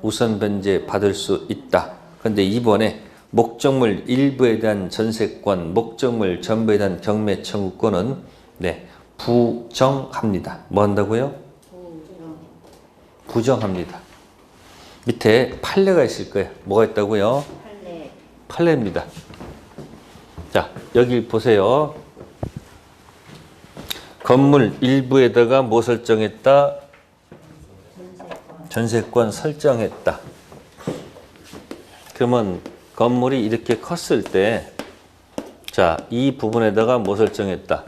우선 변제 받을 수 있다. 그런데 2번에 목적물 일부에 대한 전세권, 목적물 전부에 대한 경매 청구권은 부정합니다. 뭐 한다고요? 부정합니다. 밑에 판례가 있을 거예요. 뭐가 있다고요? 판례입니다. 자, 여기 보세요. 건물 일부에다가 뭐 설정했다? 전세권 설정했다. 그러면 건물이 이렇게 컸을 때, 자, 이 부분에다가 뭐 설정했다?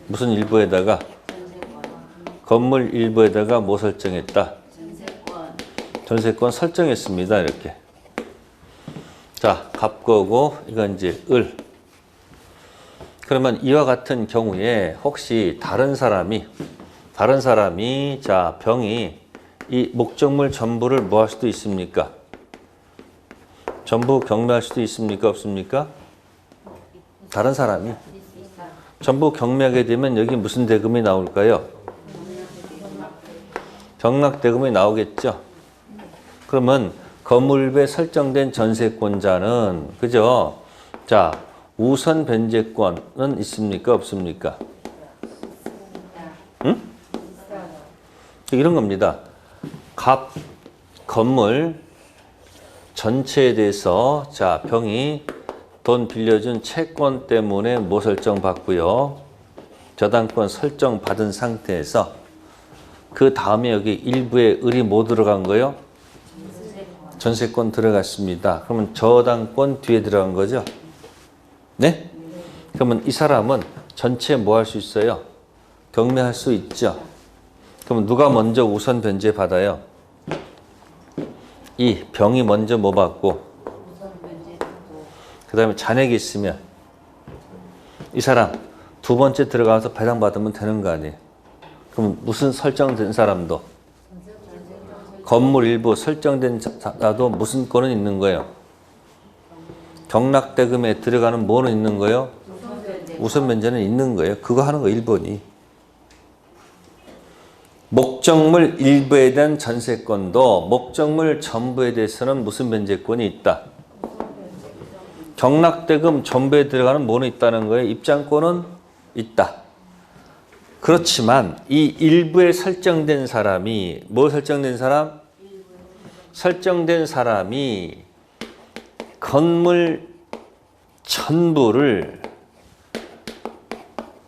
무슨 일부에다가? 건물 일부에다가 뭐 설정했다? 전세권 설정했습니다. 이렇게. 자, 갑거고, 이건 이제 을. 그러면 이와 같은 경우에 혹시 다른 사람이 자, 병이 이 목적물 전부를 뭐 할 수도 있습니까? 전부 경매할 수도 있습니까? 없습니까? 다른 사람이 전부 경매하게 되면 여기 무슨 대금이 나올까요? 경락대금이 나오겠죠. 그러면 건물부에 설정된 전세권자는 그죠? 자, 우선 변제권은 있습니까? 없습니까? 응? 이런 겁니다. 건물 전체에 대해서 자, 병이 돈 빌려준 채권 때문에 뭐 설정 받고요. 저당권 설정 받은 상태에서 그 다음에 여기 일부에 을이 뭐 들어간 거요? 전세권 들어갔습니다. 그러면 저당권 뒤에 들어간 거죠? 네? 그러면 이 사람은 전체 뭐 할 수 있어요? 경매할 수 있죠. 그러면 누가 먼저 우선 변제 받아요? 이 병이 먼저 뭐 받고 그 다음에 잔액이 있으면 이 사람 두 번째 들어가서 배당받으면 되는 거 아니에요? 그럼 무슨 설정된 사람도 건물 일부 설정된 자도 무슨 권은 있는 거예요? 경락대금에 들어가는 뭐는 있는 거예요? 우선 변제는 있는 거예요. 그거 하는 거 1번이. 목적물 일부에 대한 전세권도 목적물 전부에 대해서는 무슨 변제권이 있다? 경락대금 전부에 들어가는 뭐는 있다는 거예요? 입장권은 있다. 그렇지만 이 일부에 설정된 사람이 뭐 설정된 사람? 설정된 사람이 건물 전부를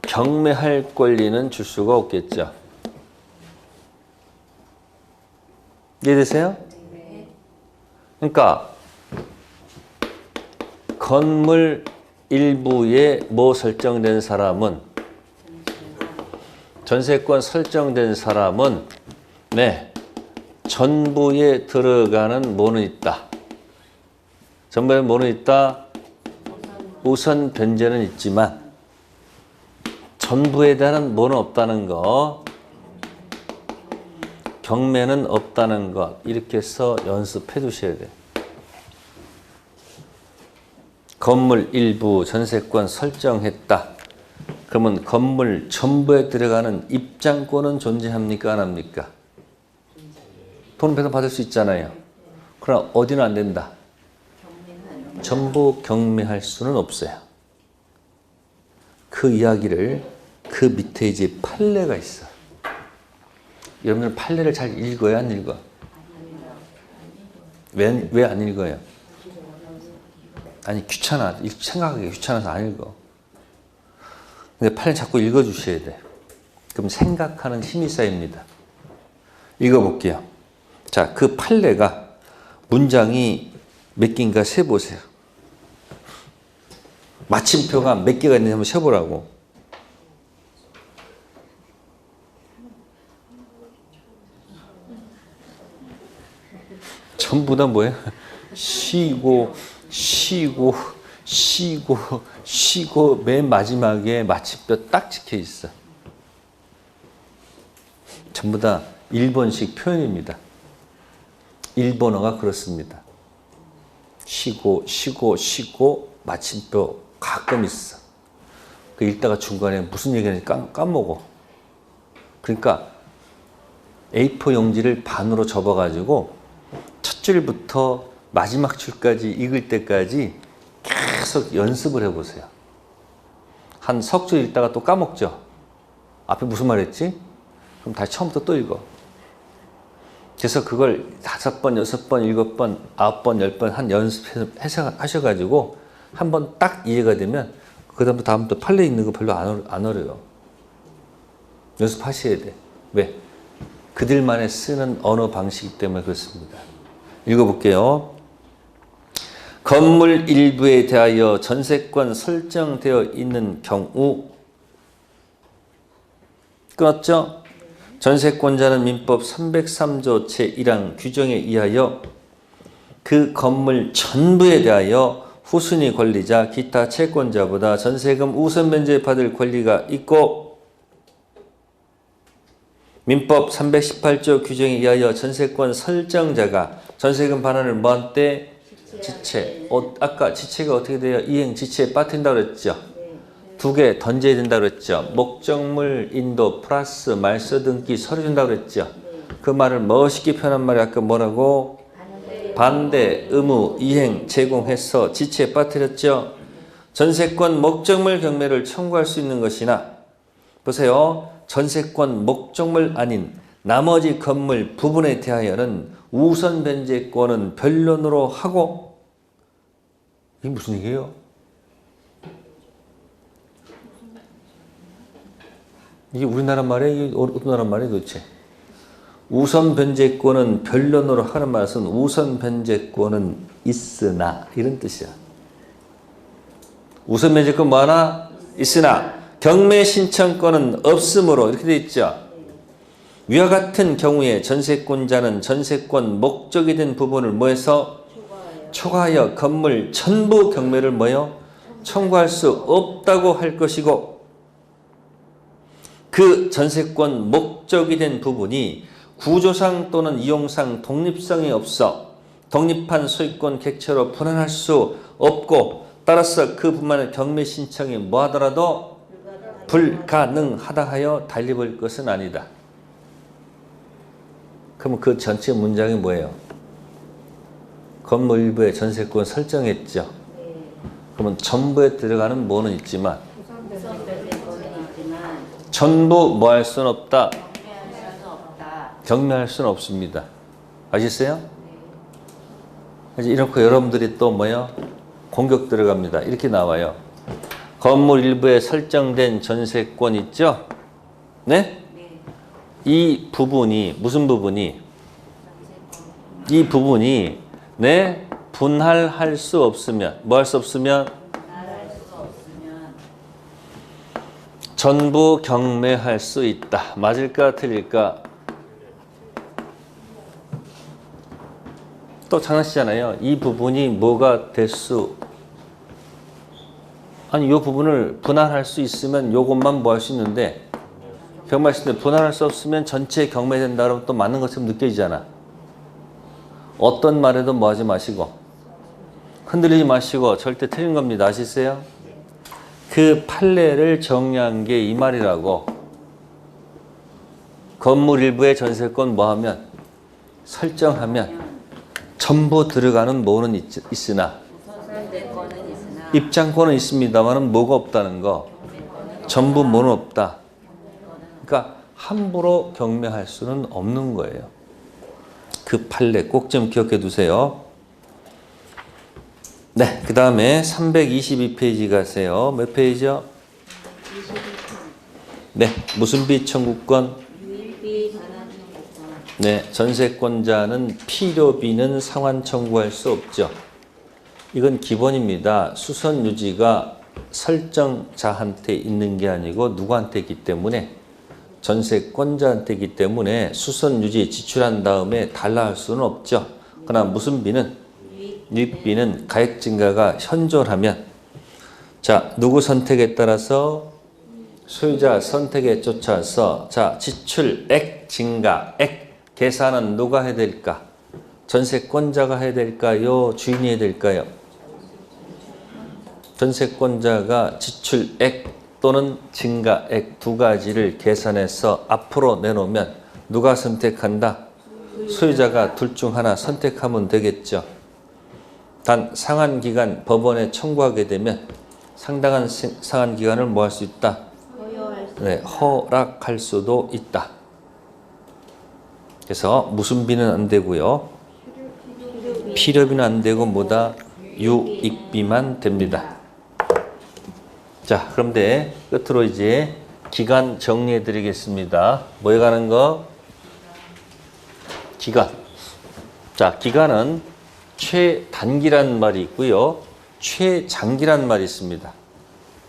경매할 권리는 줄 수가 없겠죠. 이해되세요? 그러니까 건물 일부에 뭐 설정된 사람은 전세권 설정된 사람은 전부에 들어가는 뭐는 있다. 전부에 뭐는 있다. 우선 변제는 있지만 전부에 대한 뭐는 없다는 거. 경매는 없다는 것. 이렇게 해서 연습해 두셔야 돼요. 건물 일부 전세권 설정했다. 그러면 건물 전부에 들어가는 입장권은 존재합니까? 안 합니까? 돈 배상받을 수 있잖아요. 그러나 어디는 안 된다. 전부 경매할 수는 없어요. 그 이야기를 그 밑에 이제 판례가 있어. 여러분들 판례를 잘 읽어야 안 읽어? 왜 안 읽어요? 아니 귀찮아. 생각하기 귀찮아서 안 읽어. 근데 판례 자꾸 읽어주셔야 돼. 그럼 생각하는 힘이 쌓입니다. 읽어볼게요. 자, 그 판례가 문장이 몇 개인가 세보세요. 마침표가 몇 개가 있는지 한번 세보라고. 전부 다 뭐예요? 쉬고 맨 마지막에 마침표 딱 찍혀 있어. 전부 다 일본식 표현입니다. 일본어가 그렇습니다. 쉬고 마침표 가끔 있어. 그 읽다가 중간에 무슨 얘기하는지 까먹어. 그러니까 A4 용지를 반으로 접어가지고 첫 줄부터 마지막 줄까지 읽을 때까지 계속 연습을 해보세요. 한 석 줄 읽다가 또 까먹죠. 앞에 무슨 말 했지? 그럼 다시 처음부터 또 읽어. 그래서 그걸 5번, 6번, 7번, 9번, 10번 한 연습하셔가지고 한번 딱 이해가 되면 그 다음부터 판례 읽는 거 별로 안 어려요. 연습하셔야 돼. 왜? 그들만의 쓰는 언어 방식이기 때문에 그렇습니다. 읽어볼게요. 건물 일부에 대하여 전세권 설정되어 있는 경우 끊었죠? 전세권자는 민법 303조 제1항 규정에 의하여 그 건물 전부에 대하여 후순위 권리자 기타 채권자보다 전세금 우선 면제 받을 권리가 있고 민법 318조 규정에 의하여 전세권 설정자가 전세금 반환을 뭐한 때? 지체. 아까 지체가 어떻게 돼요? 이행 지체에 빠뜨린다고 그랬죠? 2개 던져야 된다고 그랬죠? 목적물 인도 플러스 말소 등기 서류 준다고 그랬죠? 그 말을 멋있게 표현한 말이 아까 뭐라고? 반대, 의무, 이행, 제공해서 지체에 빠뜨렸죠? 전세권 목적물 경매를 청구할 수 있는 것이나 보세요. 전세권 목적물 아닌 나머지 건물 부분에 대하여는 우선 변제권은 변론으로 하고 이게 무슨 얘기예요? 이게 우리나라 말이에요? 이게 어떤 나라 말이에요 도대체? 우선 변제권은 변론으로 하는 말은 우선 변제권은 있으나 이런 뜻이야. 우선 변제권 뭐 하나? 있으나 경매 신청권은 없으므로 이렇게 돼 있죠. 위와 같은 경우에 전세권자는 전세권 목적이 된 부분을 뭐해서 초과하여 건물 전부 경매를 뭐요? 청구할 수 없다고 할 것이고 그 전세권 목적이 된 부분이 구조상 또는 이용상 독립성이 없어 독립한 소유권 객체로 분할할 수 없고 따라서 그 부분의 경매 신청이 뭐하더라도 불가능하다 하여 달리 볼 것은 아니다. 그러면 그 전체 문장이 뭐예요? 건물 일부에 전세권 설정했죠. 그러면 전부에 들어가는 뭐는 있지만 전부 뭐 할 수는 없다. 경매할 수는 없습니다. 아시겠어요? 이렇게 여러분들이 또 뭐요? 공격 들어갑니다. 이렇게 나와요. 건물 일부에 설정된 전세권 있죠? 네? 이 부분이 무슨 부분이? 이 부분이 네? 분할할 수 없으면 뭐 할 수 없으면? 전부 경매할 수 있다. 맞을까 틀릴까? 또 장난치잖아요. 이 부분이 뭐가 될 수, 아니, 이 부분을 분할할 수 있으면 요것만 뭐 할 수 있는데, 경매했을 때 분할할 수 없으면 전체 경매된다 그러면 또 맞는 것처럼 느껴지잖아. 어떤 말에도 뭐 하지 마시고, 흔들리지 마시고, 절대 틀린 겁니다. 아시세요? 그 판례를 정리한 게 이 말이라고. 건물 일부의 전세권 뭐 하면, 설정하면, 전부 들어가는 뭐는 있으나, 선택권은 있으나 입장권은 있습니다만은 뭐가 없다는 거. 전부 뭐는 없다. 그러니까 함부로 경매할 수는 없는 거예요. 그 판례 꼭 좀 기억해 두세요. 네, 그 다음에 322페이지 가세요. 몇 페이지요? 네, 무슨 비 청구권? 유일비 반환 청구권. 네, 전세권자는 필요비는 상환 청구할 수 없죠. 이건 기본입니다. 수선 유지가 설정자한테 있는 게 아니고 누구한테 있기 때문에, 전세권자한테 있기 때문에 수선 유지 지출한 다음에 달라 할 수는 없죠. 그러나 무슨 비는, 유익비는 가액 증가가 현존하면, 자, 누구 선택에 따라서, 소유자 선택에 쫓아서, 자, 지출액 증가액 계산은 누가 해야 될까? 전세권자가 해야 될까요? 주인이 해야 될까요? 전세권자가 지출액 또는 증가액 두 가지를 계산해서 앞으로 내놓으면 누가 선택한다? 소유자가 둘 중 하나 선택하면 되겠죠. 단 상환기간 법원에 청구하게 되면 상당한 상환기간을 뭐 할 수 있다? 네, 허락할 수도 있다. 그래서 무슨 비는 안 되고요. 필요비는 안 되고 뭐다? 유익비만 됩니다. 자, 그런데 끝으로 이제 기간 정리해 드리겠습니다. 뭐에 가는 거? 기간. 자, 기간은 최단기란 말이 있고요. 최장기란 말이 있습니다.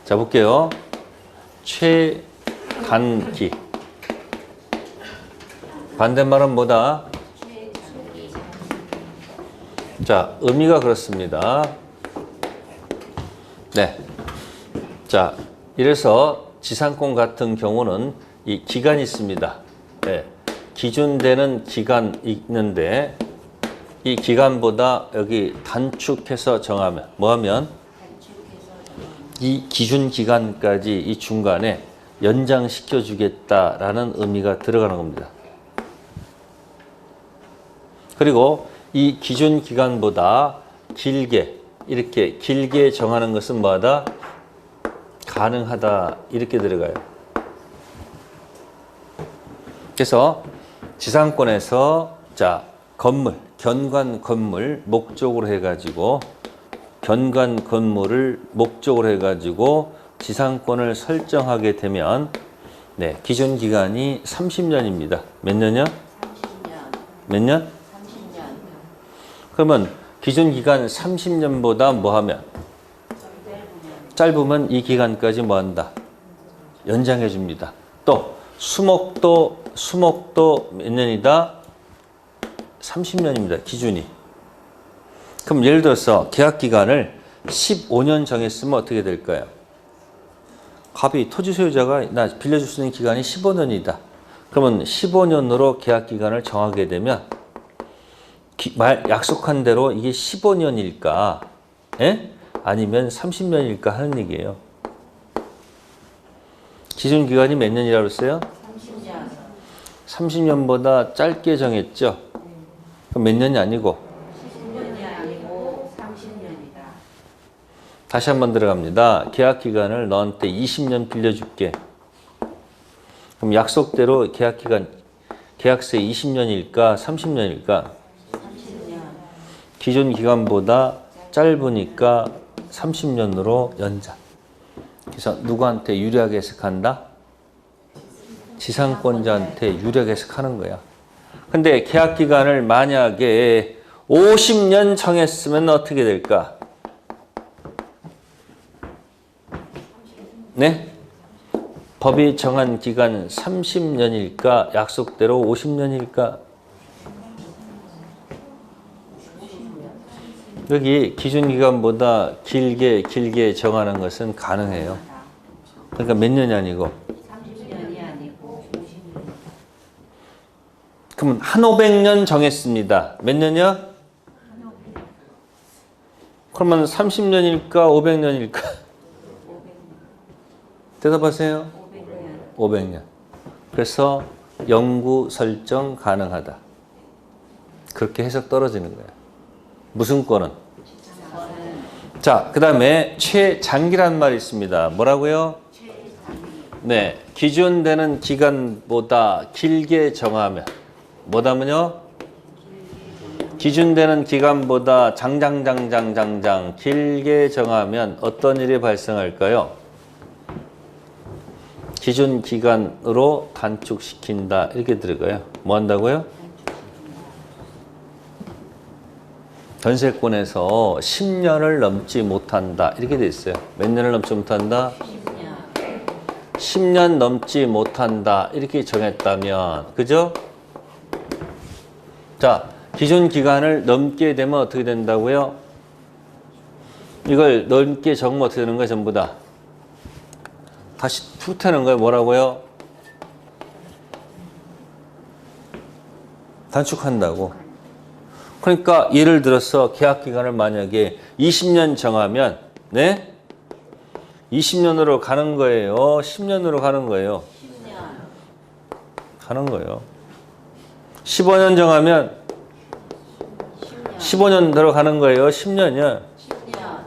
자, 볼게요. 최단기. 반대말은 뭐다? 자, 의미가 그렇습니다. 네. 자, 이래서 지상권 같은 경우는 이 기간이 있습니다. 네. 기준되는 기간이 있는데 이 기간보다 여기 단축해서 정하면 뭐하면 이 기준 기간까지 이 중간에 연장시켜 주겠다라는 의미가 들어가는 겁니다. 그리고 이 기준 기간보다 길게 이렇게 길게 정하는 것은 뭐하다? 가능하다 이렇게 들어가요. 그래서 지상권에서 자 건물, 견관 건물 목적으로 해가지고 견관 건물을 목적으로 해가지고 지상권을 설정하게 되면 네 기준 기간이 30년입니다. 몇 년이요? 30년. 몇 년? 30년. 그러면 기준 기간 30년보다 뭐하면? 짧으면 이 기간까지 뭐한다? 연장해 줍니다. 또 수목도 몇 년이다? 30년입니다. 기준이. 그럼 예를 들어서 계약 기간을 15년 정했으면 어떻게 될까요? 갑이 토지 소유자가 나 빌려줄 수 있는 기간이 15년이다. 그러면 15년으로 계약 기간을 정하게 되면 약속한 대로 이게 15년일까? 예? 아니면 30년일까 하는 얘기예요. 기준 기간이 몇 년이라고 했어요? 30년. 30년보다 짧게 정했죠? 그럼 몇 년이 아니고 10년이 아니고 30년이다. 다시 한번 들어갑니다. 계약 기간을 너한테 20년 빌려줄게. 그럼 약속대로 계약 기간 계약세 20년일까 30년일까? 30년. 기존 기간보다 짧으니까 30년으로 연장. 그래서 누구한테 유리하게 해석한다? 지상권자한테 유리하게 해석하는 거야. 근데 계약 기간을 만약에 50년 정했으면 어떻게 될까? 네? 법이 정한 기간 30년일까? 약속대로 50년일까? 여기 기준기간보다 길게 정하는 것은 가능해요. 그러니까 몇 년이 아니고 30년이 아니고 50년. 그러면 한 500년 정했습니다. 몇 년이요? 그러면 30년일까 500년일까? 500년. 대답하세요. 500년. 500년. 그래서 영구 설정 가능하다. 그렇게 해석 떨어지는 거예요. 무슨 권은? 자, 그 다음에 최장기란 말이 있습니다. 뭐라고요? 네, 기준되는 기간보다 길게 정하면 뭐다면요? 기준되는 기간보다 장장 길게 정하면 어떤 일이 발생할까요? 기준 기간으로 단축시킨다 이렇게 들어가요. 뭐 한다고요? 전세권에서 10년을 넘지 못한다 이렇게 돼 있어요. 몇 년을 넘지 못한다? 10년 넘지 못한다 이렇게 정했다면 그죠? 자, 기준 기간을 넘게 되면 어떻게 된다고요? 이걸 넘게 적으면 어떻게 되는 거예요? 전부 다 다시 푸트는 거예요. 뭐라고요? 단축한다고. 그러니까 예를 들어서 계약 기간을 만약에 20년 정하면 네? 20년으로 가는 거예요. 10년으로 가는 거예요. 10년. 가는 거예요. 15년 정하면 10년. 15년 들어가는 거예요. 10년이요. 10년.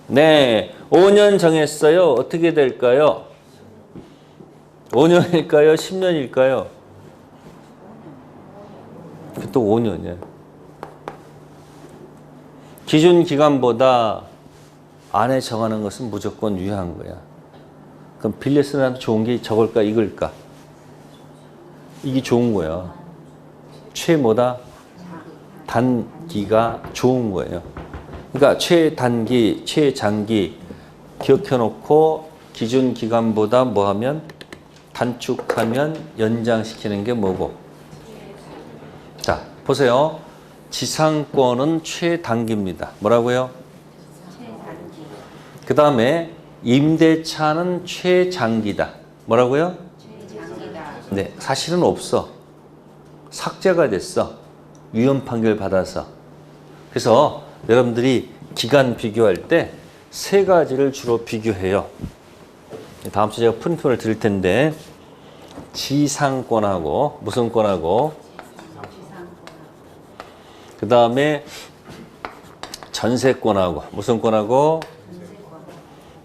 네. 5년 정했어요. 어떻게 될까요? 5년일까요? 10년일까요? 또 5년이에요. 기준 기간보다 안에 정하는 것은 무조건 유효한 거야. 그럼 빌려 쓰는 사람도 좋은 게 저걸까 이걸까? 이게 좋은 거야. 최뭐다? 단기가 좋은 거예요. 그러니까 최단기, 최장기 기억해 놓고 기준 기간보다 뭐 하면 단축하면 연장시키는 게 뭐고? 자, 보세요. 지상권은 최단기입니다. 뭐라고요? 최단기. 그 다음에 임대차는 최장기다. 뭐라고요? 최장기다. 네, 사실은 없어. 삭제가 됐어. 위헌 판결 받아서. 그래서 여러분들이 기간 비교할 때 세 가지를 주로 비교해요. 다음 주에 제가 프린트를 드릴 텐데 지상권하고 무슨 권하고 그 다음에 전세권하고 무슨 권하고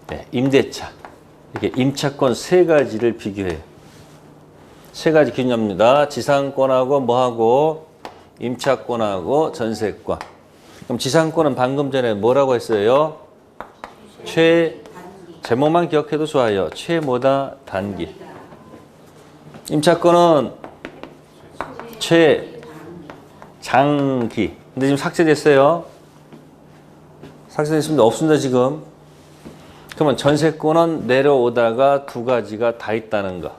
네, 임대차 이렇게 임차권 세 가지를 비교해요. 세 가지 기준입니다. 지상권하고 뭐하고 임차권하고 전세권. 그럼 지상권은 방금 전에 뭐라고 했어요? 제목만 기억해도 좋아요. 최뭐다 단기. 임차권은 최장기. 근데 지금 삭제됐어요. 삭제됐습니다. 없습니다 지금. 그러면 전세권은 내려오다가 두 가지가 다 있다는 거.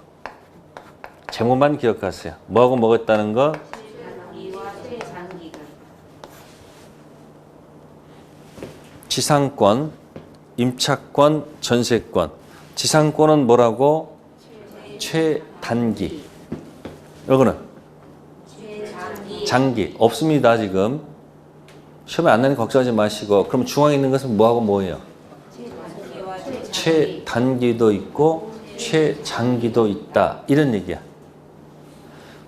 제목만 기억하세요. 뭐하고 뭐가 있다는 거? 최단기와 최장기가. 지상권, 임차권, 전세권. 지상권은 뭐라고? 최단기. 이거는 최장기. 장기. 없습니다 지금. 시험에 안 나니 걱정하지 마시고. 그럼 중앙에 있는 것은 뭐하고 뭐예요? 최단기와 최장기. 최단기도 있고 최장기도 있다. 이런 얘기야.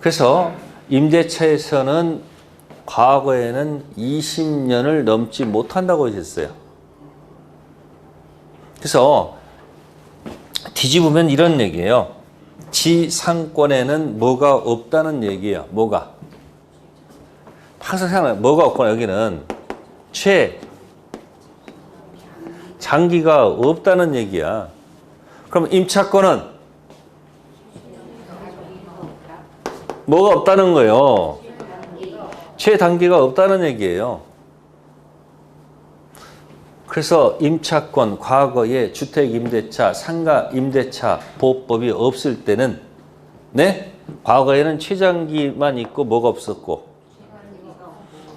그래서 임대차에서는 과거에는 20년을 넘지 못한다고 했어요. 그래서 뒤집으면 이런 얘기예요. 지상권에는 뭐가 없다는 얘기예요. 뭐가? 항상 생각나요. 뭐가 없거나 여기는 최장기가 없다는 얘기야. 그럼 임차권은 뭐가 없다는 거예요. 최단기가 없다는 얘기예요. 그래서 임차권, 과거에 주택임대차, 상가임대차 보호법이 없을 때는 네? 과거에는 최장기만 있고 뭐가 없었고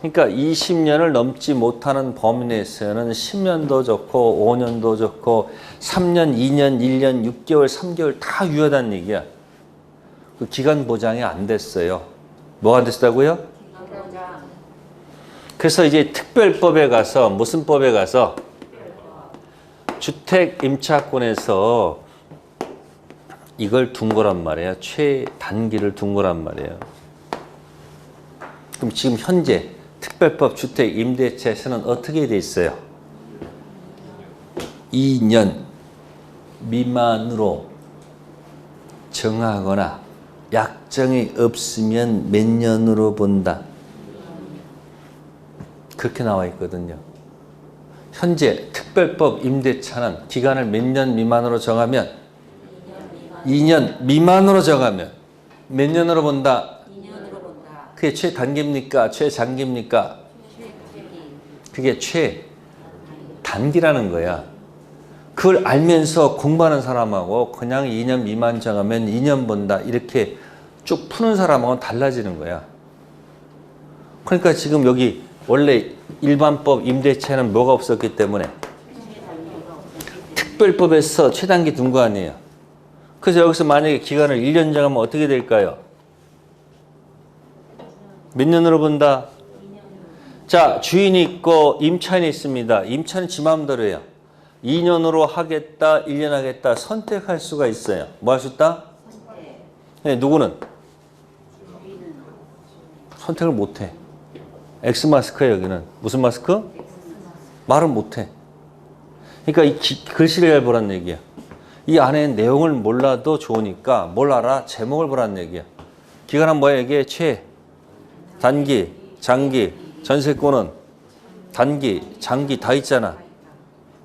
그러니까 20년을 넘지 못하는 범위 내에서는 10년도 좋고 5년도 좋고 3년, 2년, 1년, 6개월, 3개월 다 유효하다는 얘기야. 그 기간 보장이 안 됐어요. 뭐가 안 됐다고요? 보장. 그래서 이제 특별법에 가서 무슨 법에 가서 주택 임차권에서 이걸 둔 거란 말이에요. 최단기를 둔 거란 말이에요. 그럼 지금 현재 특별법 주택 임대차에서는 어떻게 돼 있어요? 2년 미만으로 정하거나 약정이 없으면 몇 년으로 본다. 그렇게 나와 있거든요. 현재 특별법 임대차는 기간을 몇 년 미만으로 정하면 2년 미만으로 정하면 몇 년으로 본다? 2년으로 본다. 그게 최단기입니까? 최장기입니까? 그게 최단기라는 거야. 그걸 알면서 공부하는 사람하고 그냥 2년 미만 정하면 2년 본다 이렇게 쭉 푸는 사람하고는 달라지는 거야. 그러니까 지금 여기 원래 일반법 임대차에는 뭐가 없었기 때문에 특별법에서 최단기 둔 거 아니에요. 그래서 여기서 만약에 기간을 1년 정하면 어떻게 될까요? 몇 년으로 본다? 자, 주인이 있고 임차인이 있습니다. 임차인은 지 마음대로 해요. 2년으로 하겠다, 1년 하겠다 선택할 수가 있어요. 뭐 할 수 있다? 네, 누구는? 선택을 못해. X 마스크예요, 여기는. 무슨 마스크? 말은 못해. 그러니까 이 글씨를 잘 보라는 얘기야. 이 안에 내용을 몰라도 좋으니까 뭘 알아? 제목을 보라는 얘기야. 기간은 뭐야? 이게 단기, 장기, 전세권은 단기, 장기 다 있잖아.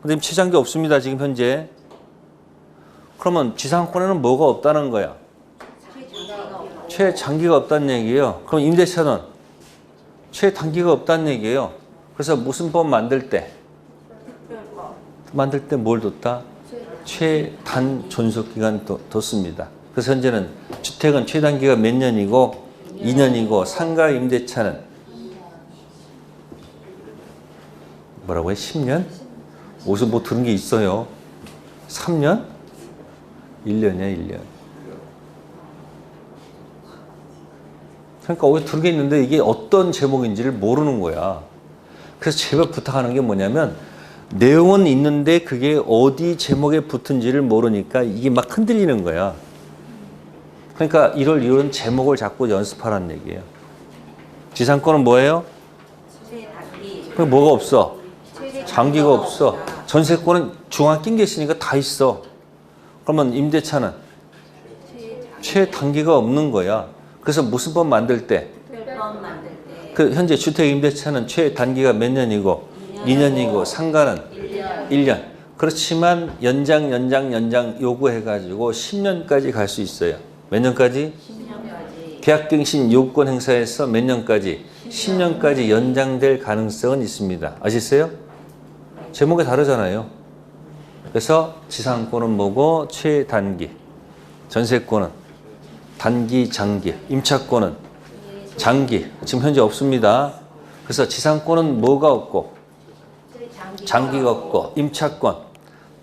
근데 최장기 없습니다, 지금 현재. 그러면 지상권에는 뭐가 없다는 거야? 최장기가 없다는 얘기예요. 그럼 임대차는 최단기가 없다는 얘기예요. 그래서 무슨 법 만들 때? 만들 때 뭘 뒀다? 최단 존속기간 뒀습니다. 그래서 현재는 주택은 최단기가 몇 년이고 2년이고 상가 임대차는 뭐라고 해? 10년? 어디서 뭐 들은 게 있어요? 3년? 1년이야, 1년. 그러니까 어디서 들은 게 있는데 이게 어떤 제목인지를 모르는 거야. 그래서 제발 부탁하는 게 뭐냐면 내용은 있는데 그게 어디 제목에 붙은지를 모르니까 이게 막 흔들리는 거야. 그러니까 이런 제목을 자꾸 연습하라는 얘기예요. 지상권은 뭐예요? 최단기. 그럼 뭐가 없어? 장기가 없어. 전세권은 중앙 낀 게 있으니까 다 있어. 그러면 임대차는 최단기가 없는 거야. 그래서 무슨 법 만들 때? 특별법 만들 때. 그 현재 주택 임대차는 최단기가 몇 년이고 2년이고 상가는 1년. 그렇지만 연장 요구해가지고 10년까지 갈 수 있어요. 몇 년까지? 10년까지. 계약갱신 요건 행사에서 몇 년까지? 10년까지 연장될 가능성은 있습니다. 아시겠어요? 제목이 다르잖아요. 그래서 지상권은 뭐고 최단기, 전세권은 단기, 장기, 임차권은 장기, 지금 현재 없습니다. 그래서 지상권은 뭐가 없고 장기가 없고 임차권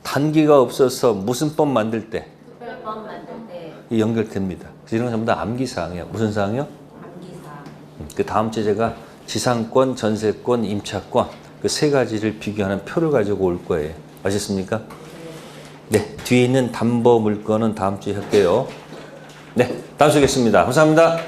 단기가 없어서 무슨 법 만들 때 특별법 만들 때. 연결됩니다. 그래서 이런 건 전부 다 암기사항이에요. 무슨 사항이요? 암기사. 그 다음 주에 제가 지상권, 전세권, 임차권 그 세 가지를 비교하는 표를 가지고 올 거예요. 아셨습니까? 네, 뒤에 있는 담보 물건은 다음 주에 할게요. 네, 다음 주에 뵙겠습니다. 감사합니다.